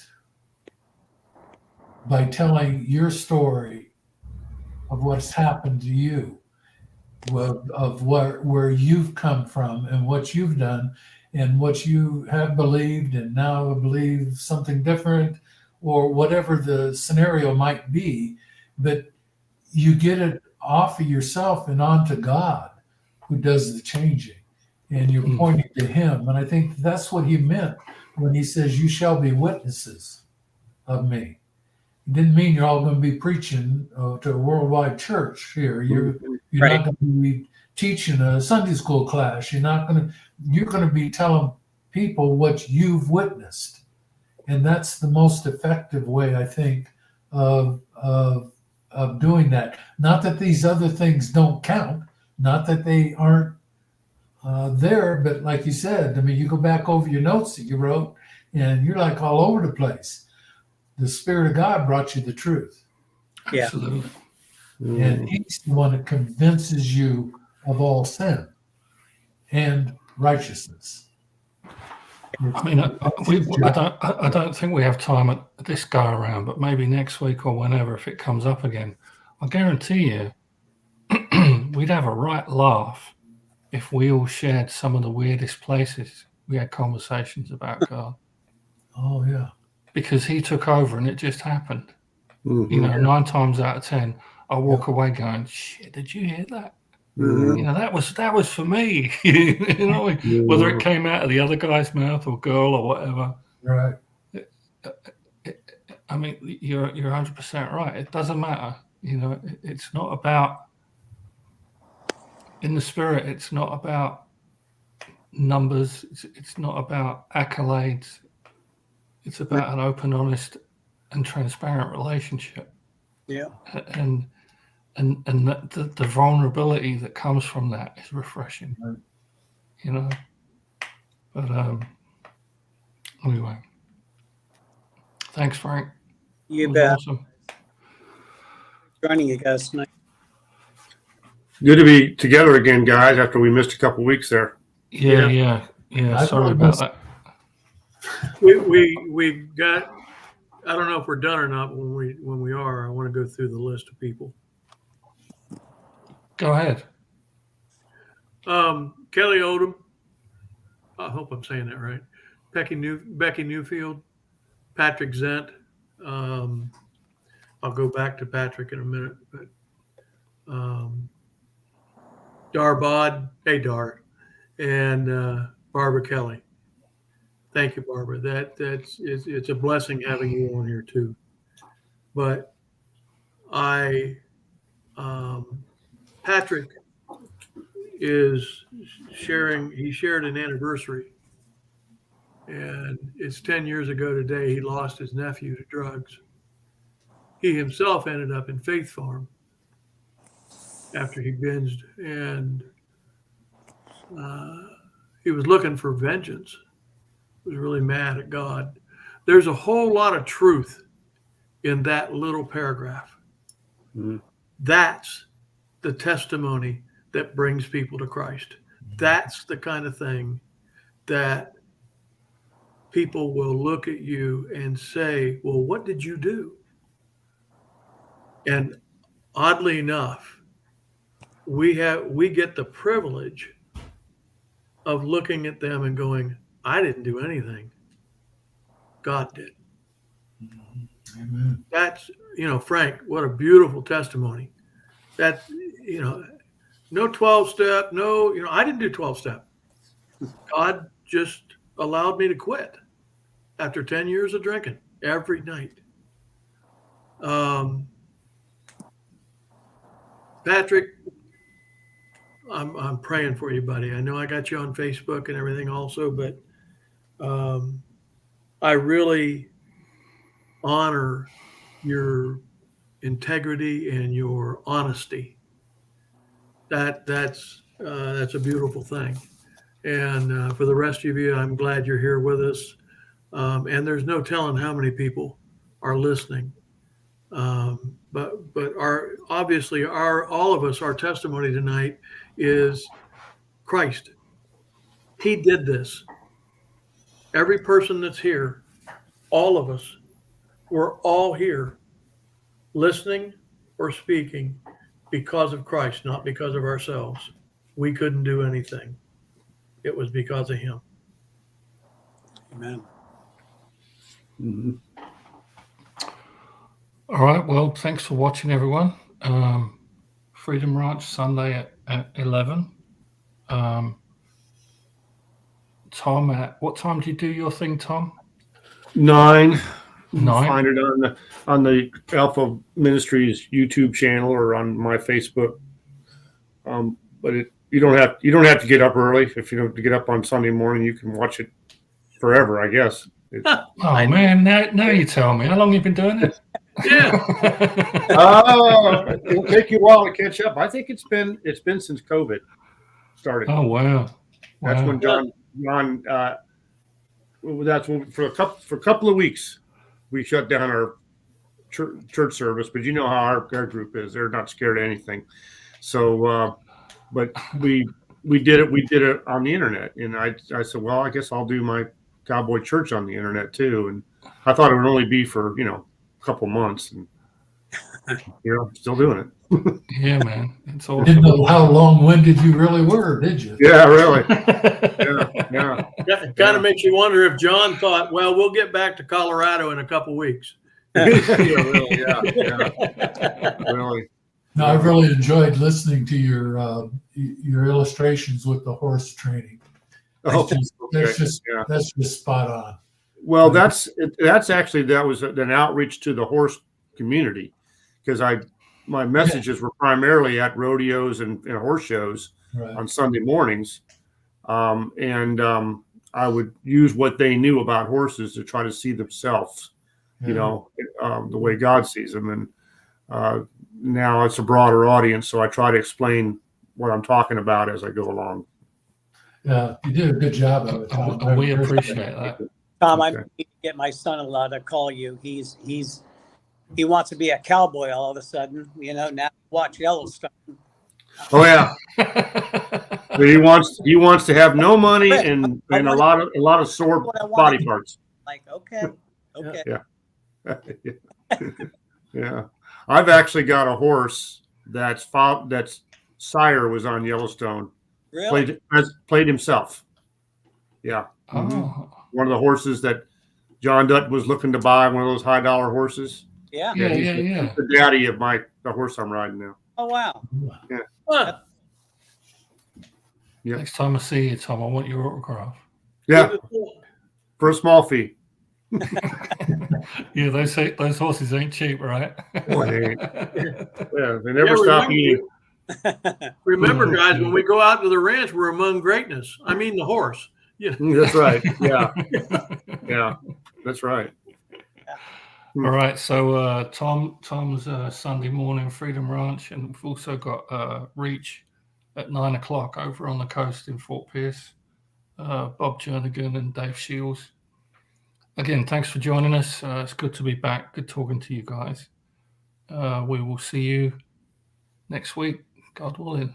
by telling your story of what's happened to you, of where you've come from and what you've done and what you have believed and now believe something different or whatever the scenario might be. But you get it off of yourself and onto God, who does the changing, and you're pointing to him. And I think that's what he meant when he says, you shall be witnesses of me. It didn't mean you're all going to be preaching to a worldwide church here. You're not going to be teaching a Sunday school class. You're going to be telling people what you've witnessed. And that's the most effective way, I think, of doing that. Not that these other things don't count, not that they aren't there, but like you said, I mean, you go back over your notes that you wrote and you're like all over the place. The Spirit of God brought you the truth. Yeah. Absolutely. And he's the one that convinces you of all sin and righteousness. I mean, I don't think we have time at this go around, but maybe next week or whenever, if it comes up again, I guarantee you we'd have a right laugh if we all shared some of the weirdest places we had conversations about God. Oh, yeah. Because he took over and it just happened. You know, 9 times out of 10, I walk away going, shit, did you hear that? You know, that was for me. You know, whether it came out of the other guy's mouth or girl or whatever. Right. I mean, you're 100% right. It doesn't matter. You know, it's not about, in the spirit, it's not about numbers. It's not about accolades. It's about an open, honest, and transparent relationship. Yeah. And the vulnerability that comes from that is refreshing. Right. You know. But anyway, Thanks, Frank. You It was bet. awesome. Joining you guys tonight. Good to be together again, guys, after we missed a couple weeks there. Yeah. I Sorry really about missed- that. We got. I don't know if we're done or not. But when we are, I want to go through the list of people. Go ahead. Kelly Odom. I hope I'm saying that right. Becky Newfield, Patrick Zent. I'll go back to Patrick in a minute, but Dar Bod, hey Dar, and Barbara Kelly. Thank you, Barbara. It's a blessing having you on here too. But Patrick is sharing. He shared an anniversary, and it's 10 years ago today. He lost his nephew to drugs. He himself ended up in Faith Farm after he binged, and he was looking for vengeance. He was really mad at God. There's a whole lot of truth in that little paragraph. Mhm. That's the testimony that brings people to Christ. That's the kind of thing that people will look at you and say, well, what did you do? And oddly enough, we get the privilege of looking at them and going, I didn't do anything. God did. Amen. That's, Frank, what a beautiful testimony. That, no 12-step, no, I didn't do 12-step. God just allowed me to quit after 10 years of drinking every night. Patrick, I'm praying for you, buddy. I know I got you on Facebook and everything also, but I really honor your integrity and your honesty. That's a beautiful thing. And for the rest of you, I'm glad you're here with us. And there's no telling how many people are listening. But obviously all of us, our testimony tonight is Christ. He did this. Every person that's here, all of us, we're all here listening or speaking because of Christ, not because of ourselves. We couldn't do anything. It was because of him. Amen. Mhm. All right. Well, thanks for watching, everyone. Freedom Ranch Sunday at 11. Tom, at what time do you do your thing, Tom? 9. You can 9? Find it on the Alpha Ministries YouTube channel or on my Facebook. But you don't have to get up early. If you don't get up on Sunday morning, you can watch it forever, I guess. Oh, man. Now you tell me. How long have you been doing it? Yeah. It'll take you a while to catch up. I think it's been since COVID started. Oh, wow. That's when John. That's when for a couple of weeks we shut down our church service. But you know how our group is; they're not scared of anything. So, but we did it. We did it on the internet, and I said, well, I guess I'll do my Cowboy Church on the internet too. And I thought it would only be for a couple months, and still doing it. Yeah, man. It's Didn't awesome. know how long-winded you really were, did you? Yeah, really. Yeah. It kind of makes you wonder if John thought, well, we'll get back to Colorado in a couple weeks. Really. No, I've really enjoyed listening to your illustrations with the horse training. Oh, That's just yeah. that's just spot on. Well, that was an outreach to the horse community, because my messages were primarily at rodeos and horse shows Right. on Sunday mornings, and I would use what they knew about horses to try to see themselves, the way God sees them. And now it's a broader audience, so I try to explain what I'm talking about as I go along. Yeah, you did a good job of it. Tom. We appreciate that. Tom, I Okay. need to get my son-in-law to call you. He wants to be a cowboy all of a sudden. Now watch Yellowstone. Oh yeah. But he wants to have no money and I a want- lot of sore what I want. body parts. Like, okay. Yeah. I've actually got a horse that's sire was on Yellowstone. Really? Played himself. Yeah. Oh, One of the horses that John Dutt was looking to buy, one of those high dollar horses. Yeah. yeah, he's yeah. the daddy of the horse I'm riding now. Oh, wow. Huh. Yeah. Next time I see you, Tom, I want your autograph. Yeah. For a small fee. Yeah, those horses ain't cheap, right? Boy, they ain't. Yeah. They never Yeah, stop remember- eating. Remember, guys, when we go out to the ranch, we're among greatness. I mean, the horse. That's right. Yeah. Yeah. That's right. All right, so Tom's Sunday morning Freedom Ranch, and we've also got Reach at 9 o'clock over on the coast in Fort Pierce. Bob Jernigan and Dave Shields. Again, thanks for joining us. It's good to be back. Good talking to you guys. We will see you next week, God willing.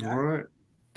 All right.